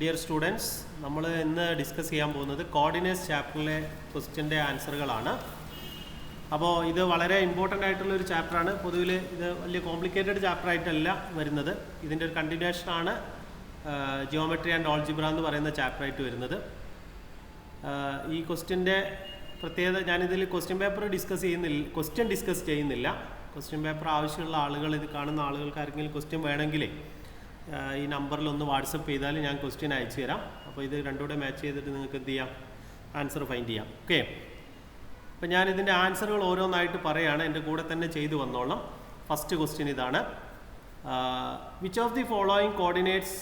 Dear students, നമ്മൾ ഇന്ന് discuss ചെയ്യാൻ പോകുന്നത് കോർഡിനേറ്റ്സ് ചാപ്റ്ററിലെ ക്വസ്റ്റ്യൻ്റെ ആൻസറുകളാണ്. അപ്പോൾ ഇത് വളരെ ഇമ്പോർട്ടൻ്റ് ആയിട്ടുള്ളൊരു ചാപ്റ്ററാണ്. പൊതുവിൽ ഇത് വലിയ കോംപ്ലിക്കേറ്റഡ് ചാപ്റ്റർ ആയിട്ടല്ല വരുന്നത്. ഇതിൻ്റെ ഒരു കണ്ടിന്യൂഷനാണ് ജിയോമെട്രി ആൻഡ് ആൾജിബ്ര എന്ന് പറയുന്ന ചാപ്റ്ററായിട്ട് വരുന്നത്. ഈ ക്വസ്റ്റ്യൻ്റെ പ്രത്യേകത, ഞാനിതിൽ ക്വസ്റ്റ്യൻ പേപ്പർ ഡിസ്കസ് ചെയ്യുന്നില്ല. ക്വസ്റ്റ്യൻ പേപ്പർ ആവശ്യമുള്ള ആളുകൾ, ഇത് കാണുന്ന ആളുകൾക്ക് ആർക്കെങ്കിലും ക്വസ്റ്റ്യൻ വേണമെങ്കിലേ ഈ നമ്പറിലൊന്ന് വാട്സപ്പ് ചെയ്താൽ ഞാൻ ക്വസ്റ്റ്യൻ അയച്ചു തരാം. അപ്പോൾ ഇത് രണ്ടുകൂടെ മാച്ച് ചെയ്തിട്ട് നിങ്ങൾക്ക് എന്ത് ചെയ്യാം, ആൻസർ ഫൈൻഡ് ചെയ്യാം. ഓക്കെ, അപ്പോൾ ഞാനിതിൻ്റെ ആൻസറുകൾ ഓരോന്നായിട്ട് പറയുകയാണ്, എൻ്റെ കൂടെ തന്നെ ചെയ്തു വന്നോളാം. ഫസ്റ്റ് ക്വസ്റ്റ്യൻ ഇതാണ്: which of the following coordinates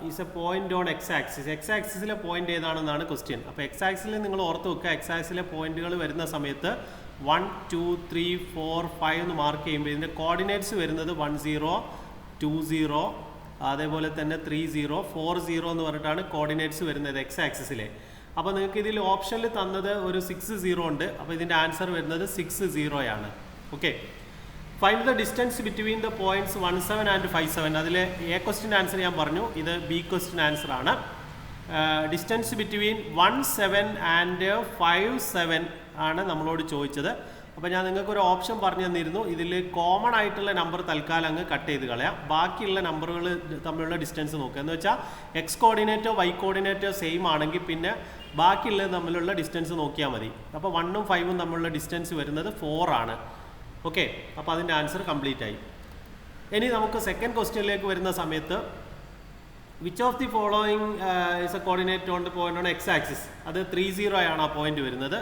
is a point on X axis? X ആക്സിസിലെ പോയിന്റ് ഏതാണെന്നാണ് ക്വസ്റ്റ്യൻ. അപ്പോൾ എക്സ് ആക്സിസിൽ നിങ്ങൾ ഓർത്ത് വെക്കുക, എക്സ് ആക്സിസിലെ പോയിന്റുകൾ വരുന്ന സമയത്ത് 1, 2, 3, 4, 5 എന്ന് മാർക്ക് ചെയ്യുമ്പോൾ ഇതിൻ്റെ കോർഡിനേറ്റ്സ് വരുന്നത് 1, 0, 2, 0, അതേപോലെ തന്നെ 3, 0, 4, 0 എന്ന് പറഞ്ഞിട്ടാണ് കോർഡിനേറ്റ്സ് വരുന്നത് എക്സ് ആക്സിസിലെ. അപ്പോൾ നിങ്ങൾക്ക് ഇതിൽ ഓപ്ഷനിൽ തന്നത് ഒരു 6, 0 ഉണ്ട്. അപ്പോൾ ഇതിൻ്റെ ആൻസർ വരുന്നത് 6, 0 ആണ്. Okay, find the distance between the points 1, 7 and 5, 7. അതിൽ എ ക്വസ്റ്റ്യൻ ആൻസർ ഞാൻ പറഞ്ഞു, ഇത് ബി ക്വസ്റ്റ്യൻ ആൻസർ ആണ്. ഡിസ്റ്റൻസ് ബിറ്റ്വീൻ 1, 7 ആൻഡ് 5, 7 ആണ് നമ്മളോട് ചോദിച്ചത്. അപ്പോൾ ഞാൻ നിങ്ങൾക്കൊരു ഓപ്ഷൻ പറഞ്ഞു തന്നിരുന്നു, ഇതിൽ കോമൺ ആയിട്ടുള്ള നമ്പർ തൽക്കാലം അങ്ങ് കട്ട് ചെയ്ത് കളയാം, ബാക്കിയുള്ള നമ്പറുകൾ തമ്മിലുള്ള ഡിസ്റ്റൻസ് നോക്കുക. എന്ന് വെച്ചാൽ എക്സ് കോർഡിനേറ്റോ വൈ കോർഡിനേറ്റോ സെയിം ആണെങ്കിൽ പിന്നെ ബാക്കിയുള്ളത് തമ്മിലുള്ള ഡിസ്റ്റൻസ് നോക്കിയാൽ മതി. അപ്പോൾ 1ഉം 5ഉം തമ്മിലുള്ള ഡിസ്റ്റൻസ് വരുന്നത് 4 ആണ്. ഓക്കെ, അപ്പോൾ അതിൻ്റെ ആൻസർ കംപ്ലീറ്റ് ആയി. ഇനി നമുക്ക് സെക്കൻഡ് ക്വസ്റ്റ്യനിലേക്ക് വരുന്ന സമയത്ത്, which of the following is A coordinate on the point on X axis? അത് 3, 0 ആണ് ആ പോയിന്റ് വരുന്നത്.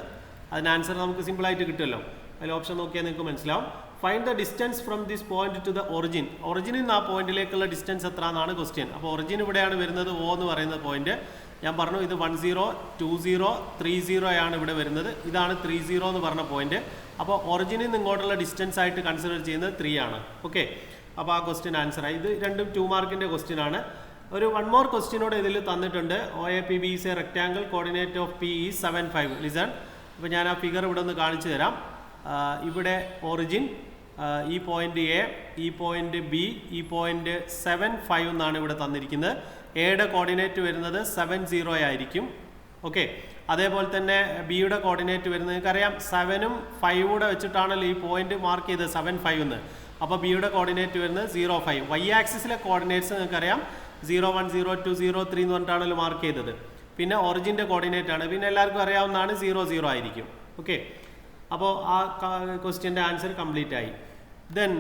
അതിന് ആൻസർ നമുക്ക് സിമ്പിളായിട്ട് കിട്ടുമല്ലോ. അതിൽ ഓപ്ഷൻ നോക്കിയാൽ നിങ്ങൾക്ക് മനസ്സിലാവും. Find the distance from this point two the origin. ഒറിജിനിൽ നിന്ന് ആ പോയിന്റിലേക്കുള്ള ഡിസ്റ്റൻസ് എത്ര എന്നാണ് ക്വസ്റ്റ്യൻ. അപ്പോൾ ഒറിജിൻ ഇവിടെയാണ് വരുന്നത്, O എന്ന് പറയുന്ന പോയിന്റ്. ഞാൻ പറഞ്ഞു ഇത് 1, 0, 2, 0, 3, 0 ആണ് ഇവിടെ വരുന്നത്. ഇതാണ് 3, 0 എന്ന് പറഞ്ഞ പോയിന്റ്. അപ്പോൾ ഒറിജിനിൽ നിന്ന് ഇങ്ങോട്ടുള്ള ഡിസ്റ്റൻസ് ആയിട്ട് കൺസിഡർ ചെയ്യുന്നത് 3 ആണ്. ഓക്കെ, അപ്പോൾ ആ ക്വസ്റ്റ്യൻ ആൻസറായി. ഇത് രണ്ടും 2 മാർക്കിൻ്റെ ക്വസ്റ്റ്യൻ ആണ്. ഒരു 1 മോർ ക്വസ്റ്റ്യനോട് ഇതിൽ തന്നിട്ടുണ്ട്. OAPB is A rectangle, coordinate of P is 7, 5. Listen, അപ്പോൾ ഞാൻ ആ ഫിഗർ ഇവിടെ ഒന്ന് കാണിച്ചു തരാം. ഇവിടെ ഒറിജിൻ, ഈ പോയിന്റ് എ, ഈ പോയിന്റ് ബി, ഈ പോയിന്റ് 7, 5 എന്നാണ് ഇവിടെ തന്നിരിക്കുന്നത്. എയുടെ കോർഡിനേറ്റ് വരുന്നത് 7, 0 ആയിരിക്കും. ഓക്കെ, അതേപോലെ തന്നെ ബിയുടെ കോർഡിനേറ്റ് വരുന്നത് നിങ്ങൾക്കറിയാം 7ഉം 5ഉം കൂടെ വെച്ചിട്ടാണല്ലോ ഈ പോയിന്റ് മാർക്ക് ചെയ്തത് 7, 5 എന്ന്. അപ്പോൾ ബിയുടെ കോർഡിനേറ്റ് വരുന്നത് 0, 5. വൈ ആക്സിസിലെ കോർഡിനേറ്റ്സ് നിങ്ങൾക്കറിയാം 0, 1, 0, 2, 0, 3 എന്ന് പറഞ്ഞിട്ടാണല്ലോ മാർക്ക് ചെയ്തത്. പിന്നെ ഒറിജിൻ്റെ കോർഡിനേറ്റ് ആണ്, പിന്നെ എല്ലാവർക്കും അറിയാവുന്നതാണ് 0, 0 ആയിരിക്കും. ഓക്കെ, അപ്പോൾ ആ ക്വസ്റ്റ്യൻ്റെ ആൻസർ കംപ്ലീറ്റ് ആയി. ദെൻ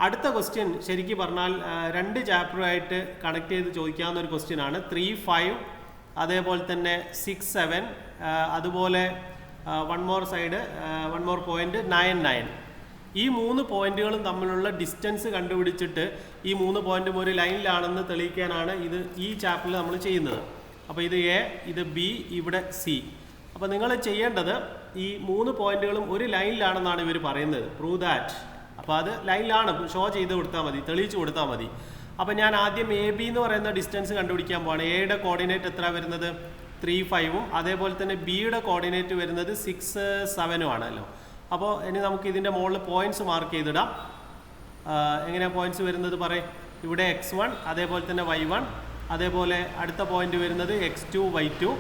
അടുത്ത ക്വസ്റ്റ്യൻ ശരിക്കും പറഞ്ഞാൽ 2 ചാപ്റ്ററുമായിട്ട് കണക്ട് ചെയ്ത് ചോദിക്കാവുന്ന ഒരു ക്വസ്റ്റ്യൻ ആണ്. 3, 5, അതേപോലെ തന്നെ 6, 7, അതുപോലെ 1 മോർ പോയിന്റ് 9, 9. ഈ 3 പോയിന്റുകളും തമ്മിലുള്ള ഡിസ്റ്റൻസ് കണ്ടുപിടിച്ചിട്ട് ഈ 3 പോയിന്റും ഒരു ലൈനിലാണെന്ന് തെളിയിക്കാനാണ് ഈ ചാപ്റ്ററിൽ നമ്മൾ ചെയ്യുന്നത്. അപ്പോൾ ഇത് എ, ഇത് ബി, ഇവിടെ സി. അപ്പോൾ നിങ്ങൾ ചെയ്യേണ്ടത് ഈ 3 പോയിന്റുകളും ഒരു ലൈനിലാണെന്നാണ് ഇവർ പറയുന്നത്. Prove that. അപ്പോൾ അത് ലൈനിലാണ്, ഷോ ചെയ്ത് കൊടുത്താൽ മതി, തെളിയിച്ച് കൊടുത്താൽ മതി. അപ്പോൾ ഞാൻ ആദ്യം എ ബി എന്ന് പറയുന്ന ഡിസ്റ്റൻസ് കണ്ടുപിടിക്കാൻ പോവാണ്. എയുടെ കോർഡിനേറ്റ് എത്ര വരുന്നത്? 3, 5ഉം അതേപോലെ തന്നെ ബിയുടെ കോർഡിനേറ്റ് വരുന്നത് 6, 7ഉം ആണല്ലോ. അപ്പോൾ ഇനി നമുക്ക് ഇതിൻ്റെ മുകളിൽ പോയിന്റ്സ് മാർക്ക് ചെയ്തിടാം. എങ്ങനെയാണ് പോയിന്റ്സ് വരുന്നത് പറയും. ഇവിടെ x1, അതേപോലെ തന്നെ y1, അതേപോലെ അടുത്ത പോയിന്റ് വരുന്നത് x2, y2.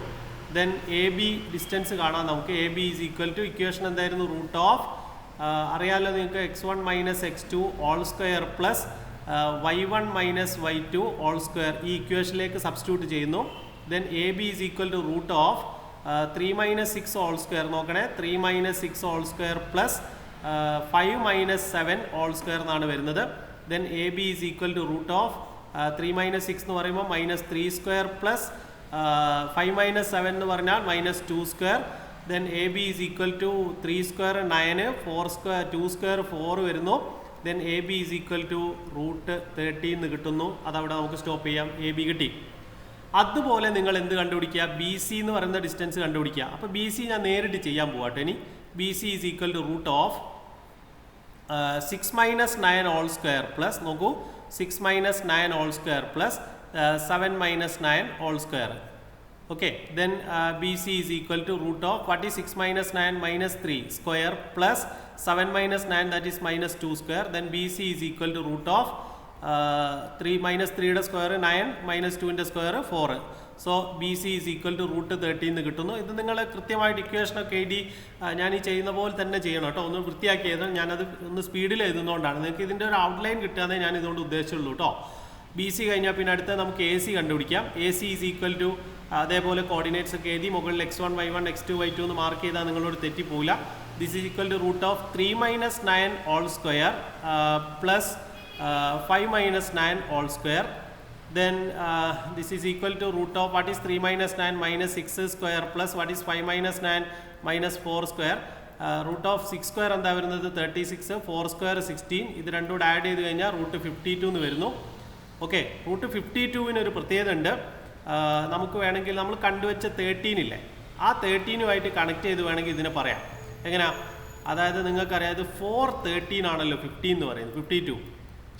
Then A B distance കാണാം നമുക്ക്. A B is equal to, equation എന്തായിരുന്നു? റൂട്ട് ഓഫ്, അറിയാമല്ലോ നിങ്ങൾക്ക്, x1 minus x2 whole square plus y1 minus y2 whole square. ഈ ഇക്വേഷനിലേക്ക് സബ്സ്റ്റിറ്റ്യൂട്ട് ചെയ്യുന്നു. Then A B is equal to root of 3 minus 6 whole square. നോക്കണേ, 3 minus 6 whole square plus 5 minus 7 whole square എന്നാണ് വരുന്നത്. Then A B is equal to root of 3 minus 6 എന്ന് പറയുമ്പോൾ minus 3 square plus 5 minus 7 എന്ന് പറഞ്ഞാൽ minus 2 square. Then A B is equal to 3 square 9, 4 square 2 square 4 വരുന്നു. Then A B is equal to root 30 എന്ന് കിട്ടുന്നു. അതവിടെ നമുക്ക് stop ചെയ്യാം. എ ബി കിട്ടി. അതുപോലെ നിങ്ങൾ എന്ത് കണ്ടുപിടിക്കുക? ബി സി എന്ന് പറയുന്ന ഡിസ്റ്റൻസ് കണ്ടുപിടിക്കുക. അപ്പോൾ ബി സി ഞാൻ നേരിട്ട് ചെയ്യാൻ പോകട്ടെ. ഇനി B C is equal to root of 6 minus 9 all square plus, നോക്കൂ, 6 minus 9 all square plus 7 minus 9 all square. Okay, then B C is equal to root of, what is 6 minus 9 minus 3 square plus 7 minus 9 that is minus 2 square. Then B C is equal to root of 3 minus 3യുടെ square 9 minus 2ൻ്റെ square 4. So B C is equal to √13 എന്ന് കിട്ടുന്നു. ഇത് നിങ്ങൾ കൃത്യമായിട്ട് ഇക്വേഷനൊക്കെ എഴുതി ഞാൻ ഈ ചെയ്യുന്ന പോലെ തന്നെ ചെയ്യണം കേട്ടോ. ഒന്ന് വൃത്തിയാക്കി എഴുതണം. ഞാനത് ഒന്ന് സ്പീഡിൽ എഴുതുന്നതുകൊണ്ടാണ്. നിങ്ങൾക്ക് ഇതിൻ്റെ ഒരു ഔട്ട്ലൈൻ കിട്ടുകയെന്നേ ഞാൻ ഇതുകൊണ്ട് ഉദ്ദേശിച്ചുള്ളൂ കേട്ടോ. ബി സി കഴിഞ്ഞാൽ പിന്നെ അടുത്ത നമുക്ക് എ സി കണ്ടുപിടിക്കാം. A C is equal to അതേപോലെ കോർഡിനേറ്റ്സ് ഒക്കെ എഴുതി മുകളിൽ x1 y1 x2 y2 എന്ന് മാർക്ക് ചെയ്താൽ നിങ്ങളോട് തെറ്റിപ്പോവില്ല. This is equal to √3 minus 9 whole square plus 5 minus 9 whole square. Then this is equal to root of what is 3 minus 9 minus 6 square plus what is 5 minus 9 minus 4 square. Root of 6 square എന്താ വരുന്നത് 36, 4 square 16. ഇത് രണ്ടും കൂടെ add ചെയ്ത് കഴിഞ്ഞാൽ √52 എന്ന് വരുന്നു. Okay, √52 ഒരു പ്രത്യേകത ഉണ്ട്. നമുക്ക് വേണമെങ്കിൽ നമ്മൾ കണ്ടുവച്ച 13 ഇല്ലേ, ആ 13 കണക്ട് ചെയ്ത് വേണമെങ്കിൽ ഇതിനെ പറയാം. എങ്ങനെയാ? അതായത് നിങ്ങൾക്കറിയാം ഇത് 413 ആണല്ലോ 15 എന്ന് പറയുന്നത്, 52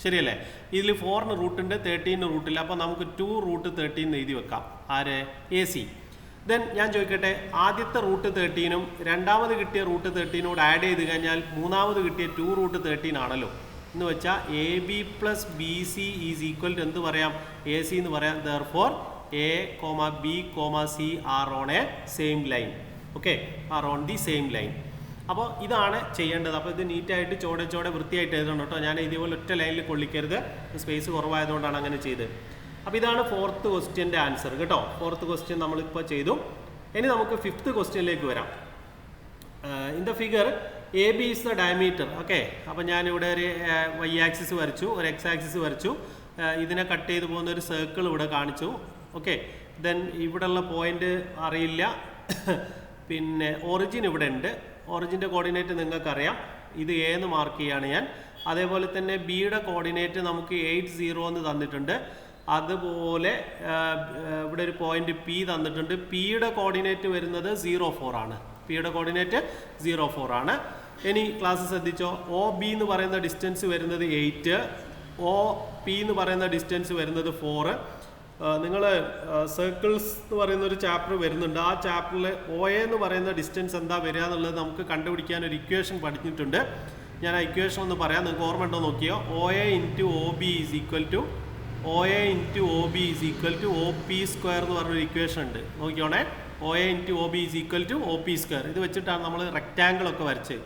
ശരിയല്ലേ? ഇതിൽ 4ന് റൂട്ടുണ്ട് 13ന് റൂട്ടില്ല. അപ്പോൾ നമുക്ക് 2√13 എഴുതി വെക്കാം. ആര്? A C. ദെൻ ഞാൻ ചോദിക്കട്ടെ, ആദ്യത്തെ √13ഉം രണ്ടാമത് കിട്ടിയ √13 ആഡ് ചെയ്ത് കഴിഞ്ഞാൽ മൂന്നാമത് കിട്ടിയ 2√13 ആണല്ലോ. എന്ന് വെച്ചാൽ A B plus B C is equal to എന്ത് പറയാം? എ സി എന്ന് പറയാം. Therefore A comma B comma C are on a same line. Okay, are on the same line. അപ്പോൾ ഇതാണ് ചെയ്യേണ്ടത്. അപ്പോൾ ഇത് നീറ്റായിട്ട് ചോടെ വൃത്തിയായിട്ട് എഴുതണം കേട്ടോ. ഞാൻ ഇതേപോലെ ഒറ്റ ലൈനിൽ കൊള്ളിക്കരുത്, സ്പേസ് കുറവായതുകൊണ്ടാണ് അങ്ങനെ ചെയ്തത്. അപ്പോൾ ഇതാണ് 4th ക്വസ്റ്റ്യൻ്റെ ആൻസർ കേട്ടോ. 4th ക്വസ്റ്റ്യൻ നമ്മളിപ്പോൾ ചെയ്തു. ഇനി നമുക്ക് 5th ക്വസ്റ്റ്യനിലേക്ക് വരാം. In the figure A B is the diameter. Okay, അപ്പോൾ ഞാനിവിടെ ഒരു y ആക്സിസ് വരച്ചു, ഒരു x ആക്സിസ് വരച്ചു. ഇതിനെ കട്ട് ചെയ്ത് പോകുന്ന ഒരു സർക്കിൾ ഇവിടെ കാണിച്ചു. ഓക്കെ, ദെൻ ഇവിടെയുള്ള പോയിന്റ് അറിയില്ല. പിന്നെ ഒറിജിൻ ഇവിടെ ഉണ്ട്. ഒറിജിൻ്റെ കോർഡിനേറ്റ് നിങ്ങൾക്കറിയാം. ഇത് എ എന്ന് മാർക്ക് ചെയ്യുകയാണ് ഞാൻ. അതേപോലെ തന്നെ ബിയുടെ കോർഡിനേറ്റ് നമുക്ക് 80 എന്ന് തന്നിട്ടുണ്ട്. അതുപോലെ ഇവിടെ ഒരു പോയിന്റ് പി തന്നിട്ടുണ്ട്. പിയുടെ കോർഡിനേറ്റ് വരുന്നത് 04 ആണ്. പിയുടെ കോർഡിനേറ്റ് 04 ആണ്. ഇനി ക്ലാസ് ശ്രദ്ധിച്ചോ. ഒ ബി എന്ന് പറയുന്ന ഡിസ്റ്റൻസ് വരുന്നത് 8, ഒ പി എന്ന് പറയുന്ന ഡിസ്റ്റൻസ് വരുന്നത് 4. നിങ്ങൾ സർക്കിൾസ് എന്ന് പറയുന്ന ഒരു ചാപ്റ്റർ വരുന്നുണ്ട്. ആ ചാപ്റ്ററിൽ ഒ എ എന്ന് പറയുന്ന ഡിസ്റ്റൻസ് എന്താ വരിക എന്നുള്ളത് നമുക്ക് കണ്ടുപിടിക്കാൻ ഒരു ഇക്വേഷൻ പഠിച്ചിട്ടുണ്ട്. ഞാൻ ആ ഇക്വേഷൻ ഒന്ന് പറയാം, നിങ്ങൾക്ക് ഓർമ്മ ഉണ്ടോ നോക്കിയോ. O A into O B is equal to O P square എന്ന് പറഞ്ഞൊരു ഇക്വേഷൻ ഉണ്ട്. നോക്കിയോണേ, O A into O B is equal to O P square. ഇത് വെച്ചിട്ടാണ് നമ്മൾ റെക്റ്റാങ്കിളൊക്കെ വരച്ച്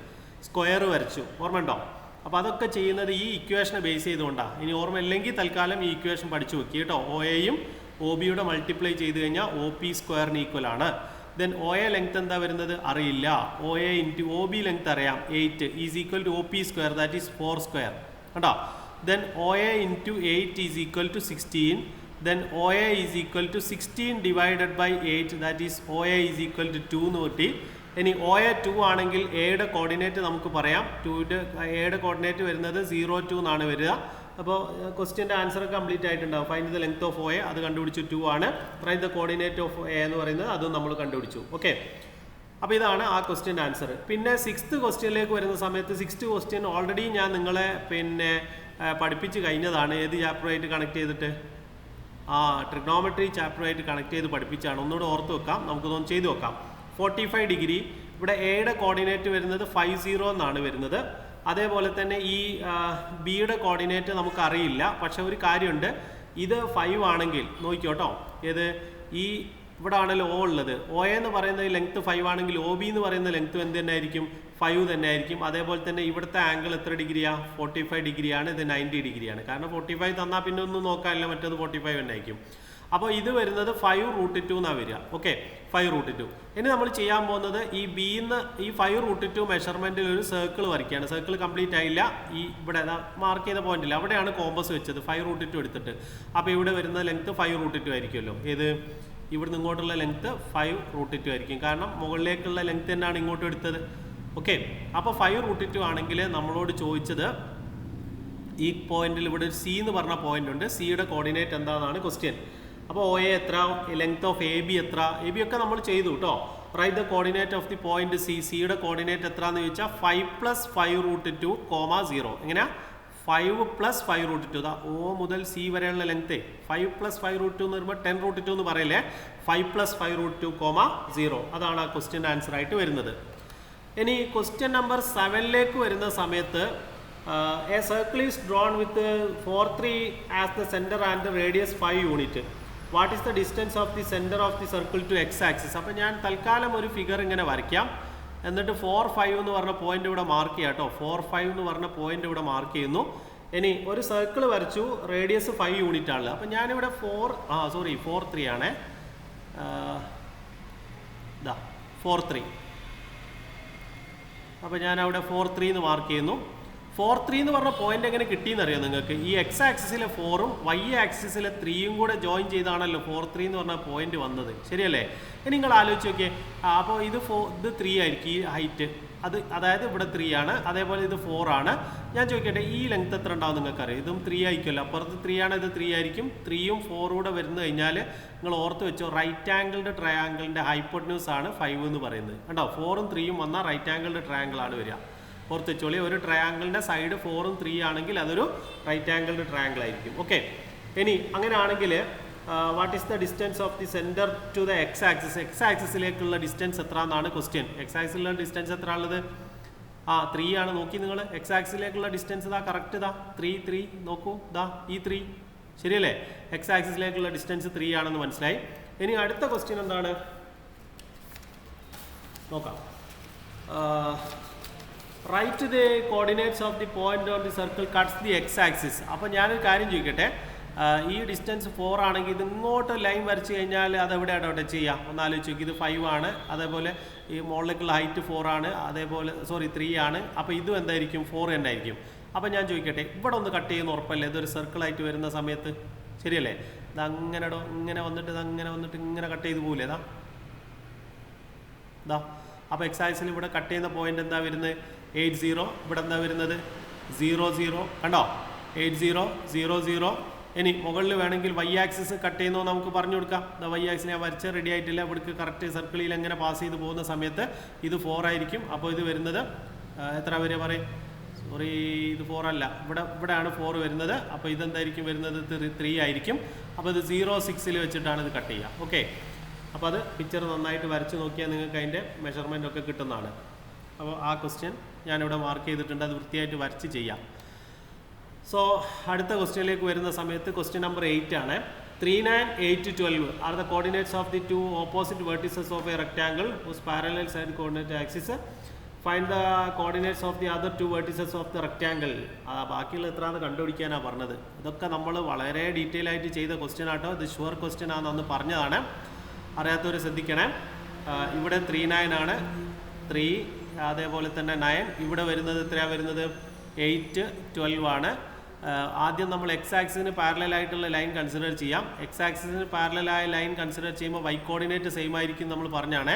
സ്ക്വയർ വരച്ചു. ഓർമ്മ ഉണ്ടോ? അപ്പോൾ അതൊക്കെ ചെയ്യുന്നത് ഈ ഇക്വേഷനെ ബേസ് ചെയ്തുകൊണ്ടാണ്. ഇനി ഓർമ്മയില്ലെങ്കിൽ തൽക്കാലം ഈ ഇക്വേഷൻ പഠിച്ചു വെക്കുക കേട്ടോ. ഒ എയും ഒ ബിയുടെ മൾട്ടിപ്ലൈ ചെയ്ത് കഴിഞ്ഞാൽ ഒ പി സ്ക്വയറിന് ഈക്വൽ ആണ്. ദെൻ ഒ എ ലെങ്ത് എന്താ വരുന്നത് അറിയില്ല. O A into O B length അറിയാം, 8 is equal to O P square, that is 4 square കേട്ടോ. Then O A into 8 is equal to 16. Then O A is equal to 16 divided by 8, that is O A is equal to 2 എന്ന് കിട്ടി. ഇനി O A 2 ആണെങ്കിൽ എയുടെ coordinate നമുക്ക് പറയാം. എയുടെ coordinate വരുന്നത് 02 എന്നാണ് വരിക. അപ്പോൾ ക്വസ്റ്റ്യൻ്റെ ആൻസർ കംപ്ലീറ്റ് ആയിട്ടുണ്ടാവും. Find the length of O A, അത് കണ്ടുപിടിച്ചു 2 ആണ്. Right the coordinate of A എന്ന് പറയുന്നത് അതും നമ്മൾ കണ്ടുപിടിച്ചു. ഓക്കെ, അപ്പോൾ ഇതാണ് ആ ക്വസ്റ്റ്യൻ്റെ ആൻസർ. പിന്നെ 6th ക്വസ്റ്റ്യനിലേക്ക് വരുന്ന സമയത്ത് 6th ക്വസ്റ്റ്യൻ ഓൾറെഡി ഞാൻ നിങ്ങളെ പഠിപ്പിച്ച് കഴിഞ്ഞതാണ്. ഏത് ചാപ്റ്ററുമായിട്ട് കണക്ട് ചെയ്തിട്ട്? ട്രിഗ്നോമെട്രി ചാപ്റ്ററുമായിട്ട് കണക്ട് ചെയ്ത് പഠിപ്പിച്ചാണ്. ഒന്നുകൂടെ ഓർത്ത് വെക്കാം, നമുക്കിതൊന്ന് ചെയ്ത് വെക്കാം. 45 ഡിഗ്രി. ഇവിടെ എയുടെ കോർഡിനേറ്റ് വരുന്നത് 50 എന്നാണ് വരുന്നത്. അതേപോലെ തന്നെ ഈ ബിയുടെ കോർഡിനേറ്റ് നമുക്കറിയില്ല. പക്ഷെ ഒരു കാര്യമുണ്ട്, ഇത് 5 ആണെങ്കിൽ നോക്കിക്കോട്ടോ. ഏത് ഈ ഇവിടെ ആണല്ലോ ഒ ഉള്ളത്. ഒ എന്ന് പറയുന്ന ലെങ്ത്ത് 5 ആണെങ്കിൽ ഒ ബി എന്ന് പറയുന്ന ലെങ്ത്ത് എന്ത് തന്നെ ആയിരിക്കും? 5 തന്നെ ആയിരിക്കും. അതേപോലെ തന്നെ ഇവിടുത്തെ ആംഗിൾ എത്ര ഡിഗ്രിയാണ്? 45 ഡിഗ്രിയാണ്. ഇത് 90 ഡിഗ്രിയാണ്. കാരണം 45 തന്നാൽ പിന്നെ ഒന്നും നോക്കാനില്ല, മറ്റേത് 45 തന്നെ ആയിരിക്കും. അപ്പോൾ ഇത് വരുന്നത് 5√2 എന്നാണ് വരിക. ഓക്കെ, 5√2. ഇനി നമ്മൾ ചെയ്യാൻ പോകുന്നത് ഈ ബിന്ന് ഈ 5√2 മെഷർമെൻറ്റിൽ ഒരു സർക്കിൾ വരയ്ക്കുകയാണ്. സർക്കിൾ കംപ്ലീറ്റ് ആയില്ല. ഈ ഇവിടെ മാർക്ക് ചെയ്ത പോയിന്റില്ല, അവിടെയാണ് കോമ്പസ് വെച്ചത് 5√2 എടുത്തിട്ട്. അപ്പോൾ ഇവിടെ വരുന്ന ലെങ്ത്ത് 5√2 ആയിരിക്കുമല്ലോ. ഏത് ഇവിടുന്ന് ഇങ്ങോട്ടുള്ള ലെങ്ത്ത് 5√2 ആയിരിക്കും. കാരണം മുകളിലേക്കുള്ള ലെങ്ത്ത് തന്നെയാണ് ഇങ്ങോട്ട് എടുത്തത്. ഓക്കെ, അപ്പോൾ 5√2 ആണെങ്കിൽ നമ്മളോട് ചോദിച്ചത് ഈ പോയിന്റിൽ ഇവിടെ ഒരു സി എന്ന് പറഞ്ഞ പോയിന്റ് ഉണ്ട്. സിയുടെ കോർഡിനേറ്റ് എന്താണെന്നാണ് ക്വസ്റ്റ്യൻ. അപ്പോൾ ഒ എ എത്ര, ലെങ്ത് ഓഫ് എ ബി എത്ര, എ ബി ഒക്കെ നമ്മൾ ചെയ്തു കേട്ടോ. Right the coordinate of the point C. സിയുടെ കോർഡിനേറ്റ് എത്ര എന്ന് ചോദിച്ചാൽ 5 + 5√2, 0. എങ്ങനെയാ? 5 + 5√2. ഒ മുതൽ സി വരെയുള്ള ലെങ്ത് 5 + 5√2 എന്ന് പറയുമ്പോൾ 10√2 എന്ന് പറയില്ലേ. 5 + 5√2, 0. അതാണ് ആ ക്വസ്റ്റ്യൻ ആൻസർ ആയിട്ട് വരുന്നത്. ഇനി ക്വസ്റ്റ്യൻ നമ്പർ 7ലേക്ക് വരുന്ന സമയത്ത് a circle is drawn with 4, 3 as the centre and radius 5 unit. What is the distance of the centre of the circle to X axis? അപ്പോൾ ഞാൻ തൽക്കാലം ഒരു ഫിഗർ ഇങ്ങനെ വരയ്ക്കാം. എന്നിട്ട് 4, 5 എന്ന് പറഞ്ഞ പോയിന്റ് ഇവിടെ മാർക്ക് ചെയ്യാം കേട്ടോ. 4, 5 എന്ന് പറഞ്ഞ പോയിന്റ് ഇവിടെ മാർക്ക് ചെയ്യുന്നു. ഇനി ഒരു സർക്കിൾ വരച്ചു, റേഡിയസ് 5 യൂണിറ്റ് ആണ്. അപ്പം ഞാനിവിടെ 4, 3 ആണേ. 4, 3. അപ്പോൾ ഞാനവിടെ 4, 3 എന്ന് മാർക്ക് ചെയ്യുന്നു. 4, 3 എന്ന് പറഞ്ഞ പോയിന്റ് എങ്ങനെ കിട്ടിയെന്നറിയാം നിങ്ങൾക്ക്? ഈ എക്സ് ആക്സിസിലെ 4ഉം വൈ ആക്സിസിലെ 3യും കൂടെ ജോയിൻ ചെയ്താണല്ലോ 4, 3 എന്ന് പറഞ്ഞ പോയിന്റ് വന്നത്. ശരിയല്ലേ? ഇനി നിങ്ങൾ ആലോചിച്ച് നോക്കിയേ. അപ്പോൾ ഇത് 3 ആയിരിക്കും ഈ ഹൈറ്റ്. അതായത് ഇവിടെ 3 ആണ്. അതേപോലെ ഇത് 4 ആണ്. ഞാൻ ചോദിക്കട്ടെ, ഈ ലെങ്ത് എത്ര ഉണ്ടാവും നിങ്ങൾക്കറിയാം? ഇതും 3 ആയിരിക്കുമല്ലോ. അപ്പുറത്ത് 3 ആണ്, ഇത് 3 ആയിരിക്കും. 3യും 4ഉം കൂടെ വരുന്നു കഴിഞ്ഞാൽ നിങ്ങൾ ഓർത്ത് വെച്ചോ, റൈറ്റ് ആംഗിൾഡ് ട്രയാങ്കിളിൻ്റെ ഹൈപ്പോട്ടന്യൂസ് ആണ് 5 എന്ന് പറയുന്നത്. കണ്ടോ? 4ഉം 3യും വന്നാൽ റൈറ്റ് ആംഗിൾഡ് ട്രയാങ്കിൾ ആണ് വരിക. ഓർത്ത് വെച്ചോളി, ഒരു ട്രയാങ്കിളിൻ്റെ സൈഡ് 4ഉം 3 ആണെങ്കിൽ അതൊരു റൈറ്റ് ആംഗിൾഡ് ട്രയാങ്കിൾ ആയിരിക്കും. ഓക്കെ, ഇനി അങ്ങനെയാണെങ്കിൽ what is the distance of the centre to the X axis? X ആക്സിസിലേക്കുള്ള ഡിസ്റ്റൻസ് എത്ര എന്നാണ് ക്വസ്റ്റ്യൻ. എക്സ് ആക്സിലുള്ള ഡിസ്റ്റൻസ് എത്ര ഉള്ളത്? 3 ആണ്. നോക്കി നിങ്ങൾ, എക്സ് ആക്സിസിലേക്കുള്ള ഡിസ്റ്റൻസ് കറക്റ്റ് 3 നോക്കൂ, ഈ 3 ശരിയല്ലേ? എക്സ് ആക്സിസിലേക്കുള്ള ഡിസ്റ്റൻസ് 3 ആണെന്ന് മനസ്സിലായി. ഇനി അടുത്ത ക്വസ്റ്റ്യൻ എന്താണ് നോക്കാം. Write the coordinates of the point on the circle cuts the X axis. അപ്പോൾ ഞാനൊരു കാര്യം ചോദിക്കട്ടെ, ഈ ഡിസ്റ്റൻസ് 4 ആണെങ്കിൽ ഇത് ഇങ്ങോട്ട് ലൈൻ വരച്ച് കഴിഞ്ഞാൽ അതെവിടെയാണ് അവിടെ ചെയ്യാം? ഒന്ന് ആലോചിച്ച് നോക്കി. ഇത് 5 ആണ്, അതേപോലെ ഈ മുകളിലേക്കുള്ള ഹൈറ്റ് 4 ആണ്, അതേപോലെ 3 ആണ്. അപ്പോൾ ഇതും എന്തായിരിക്കും? 4 തന്നെ ആയിരിക്കും. അപ്പോൾ ഞാൻ ചോദിക്കട്ടെ, ഇവിടെ ഒന്ന് കട്ട് ചെയ്യുന്ന ഉറപ്പല്ലേ ഇതൊരു സർക്കിളായിട്ട് വരുന്ന സമയത്ത്? ശരിയല്ലേ? ഇത് അങ്ങനെ ഇങ്ങനെ വന്നിട്ട് ഇങ്ങനെ കട്ട് ചെയ്ത് പോകില്ലേ? അപ്പോൾ എക്സ് ആക്സിൽ ഇവിടെ കട്ട് ചെയ്യുന്ന പോയിന്റ് എന്താ വരുന്നത്? 8, 0. ഇവിടെ എന്താ വരുന്നത്? 0, 0. കണ്ടോ? 8, 0, 0, 0. ഇനി മുകളിൽ വേണമെങ്കിൽ വൈ ആക്സിസ് കട്ട് ചെയ്യുന്നോ നമുക്ക് പറഞ്ഞു കൊടുക്കാം. വൈ ആക്സിസ് ഞാൻ വരച്ച് റെഡി ആയിട്ടില്ല. ഇവിടേക്ക് കറക്റ്റ് സർക്കിളിൽ എങ്ങനെ പാസ് ചെയ്ത് പോകുന്ന സമയത്ത് ഇത് 4 ആയിരിക്കും. അപ്പോൾ ഇത് വരുന്നത് എത്ര വരെ പറയും? ഇത് 4 അല്ല, ഇവിടെയാണ് 4 വരുന്നത്. അപ്പോൾ ഇതെന്തായിരിക്കും വരുന്നത്? 3 ആയിരിക്കും. അപ്പോൾ ഇത് 0, 6 വെച്ചിട്ടാണ് ഇത് കട്ട് ചെയ്യുക. ഓക്കെ, അപ്പോൾ അത് പിക്ചർ നന്നായിട്ട് വരച്ച് നോക്കിയാൽ നിങ്ങൾക്ക് അതിൻ്റെ മെഷർമെൻ്റ് ഒക്കെ കിട്ടുന്നതാണ്. അപ്പോൾ ആ ക്വസ്റ്റ്യൻ ഞാനിവിടെ മാർക്ക് ചെയ്തിട്ടുണ്ട്. അത് വൃത്തിയായിട്ട് വരച്ച് ചെയ്യാം. സോ അടുത്ത ക്വസ്റ്റ്യനിലേക്ക് വരുന്ന സമയത്ത് ക്വസ്റ്റ്യൻ നമ്പർ 8 ആണ്. 3, 9, 8, 12 are the coordinates of the 2 opposite vertices of A rectangle whose parallel side coordinate axis. Find the coordinates of the other 2 vertices of the rectangle. ബാക്കിയുള്ള എത്രയാണെന്ന് കണ്ടുപിടിക്കാനാണ് പറഞ്ഞത്. ഇതൊക്കെ നമ്മൾ വളരെ ഡീറ്റെയിൽ ആയിട്ട് ചെയ്ത ക്വസ്റ്റ്യൻ ആട്ടോ. ഇത് ഷുവർ ക്വസ്റ്റ്യൻ ആണെന്ന് അന്ന് പറഞ്ഞതാണ്. അറിയാത്തവർ ശ്രദ്ധിക്കണേ. ഇവിടെ 3, 9 ആണ്. 3, അതേപോലെ തന്നെ 9. ഇവിടെ വരുന്നത് എത്രയാണ് വരുന്നത്? 8, 12 ആണ്. ആദ്യം നമ്മൾ എക്സ് ആക്സിന് പാരലലായിട്ടുള്ള ലൈൻ കൺസിഡർ ചെയ്യാം. എക്സ് ആക്സിന് പാരലലായ ലൈൻ കൺസിഡർ ചെയ്യുമ്പോൾ വൈ കോർഡിനേറ്റ് സെയിം ആയിരിക്കും നമ്മൾ പറഞ്ഞാണ്.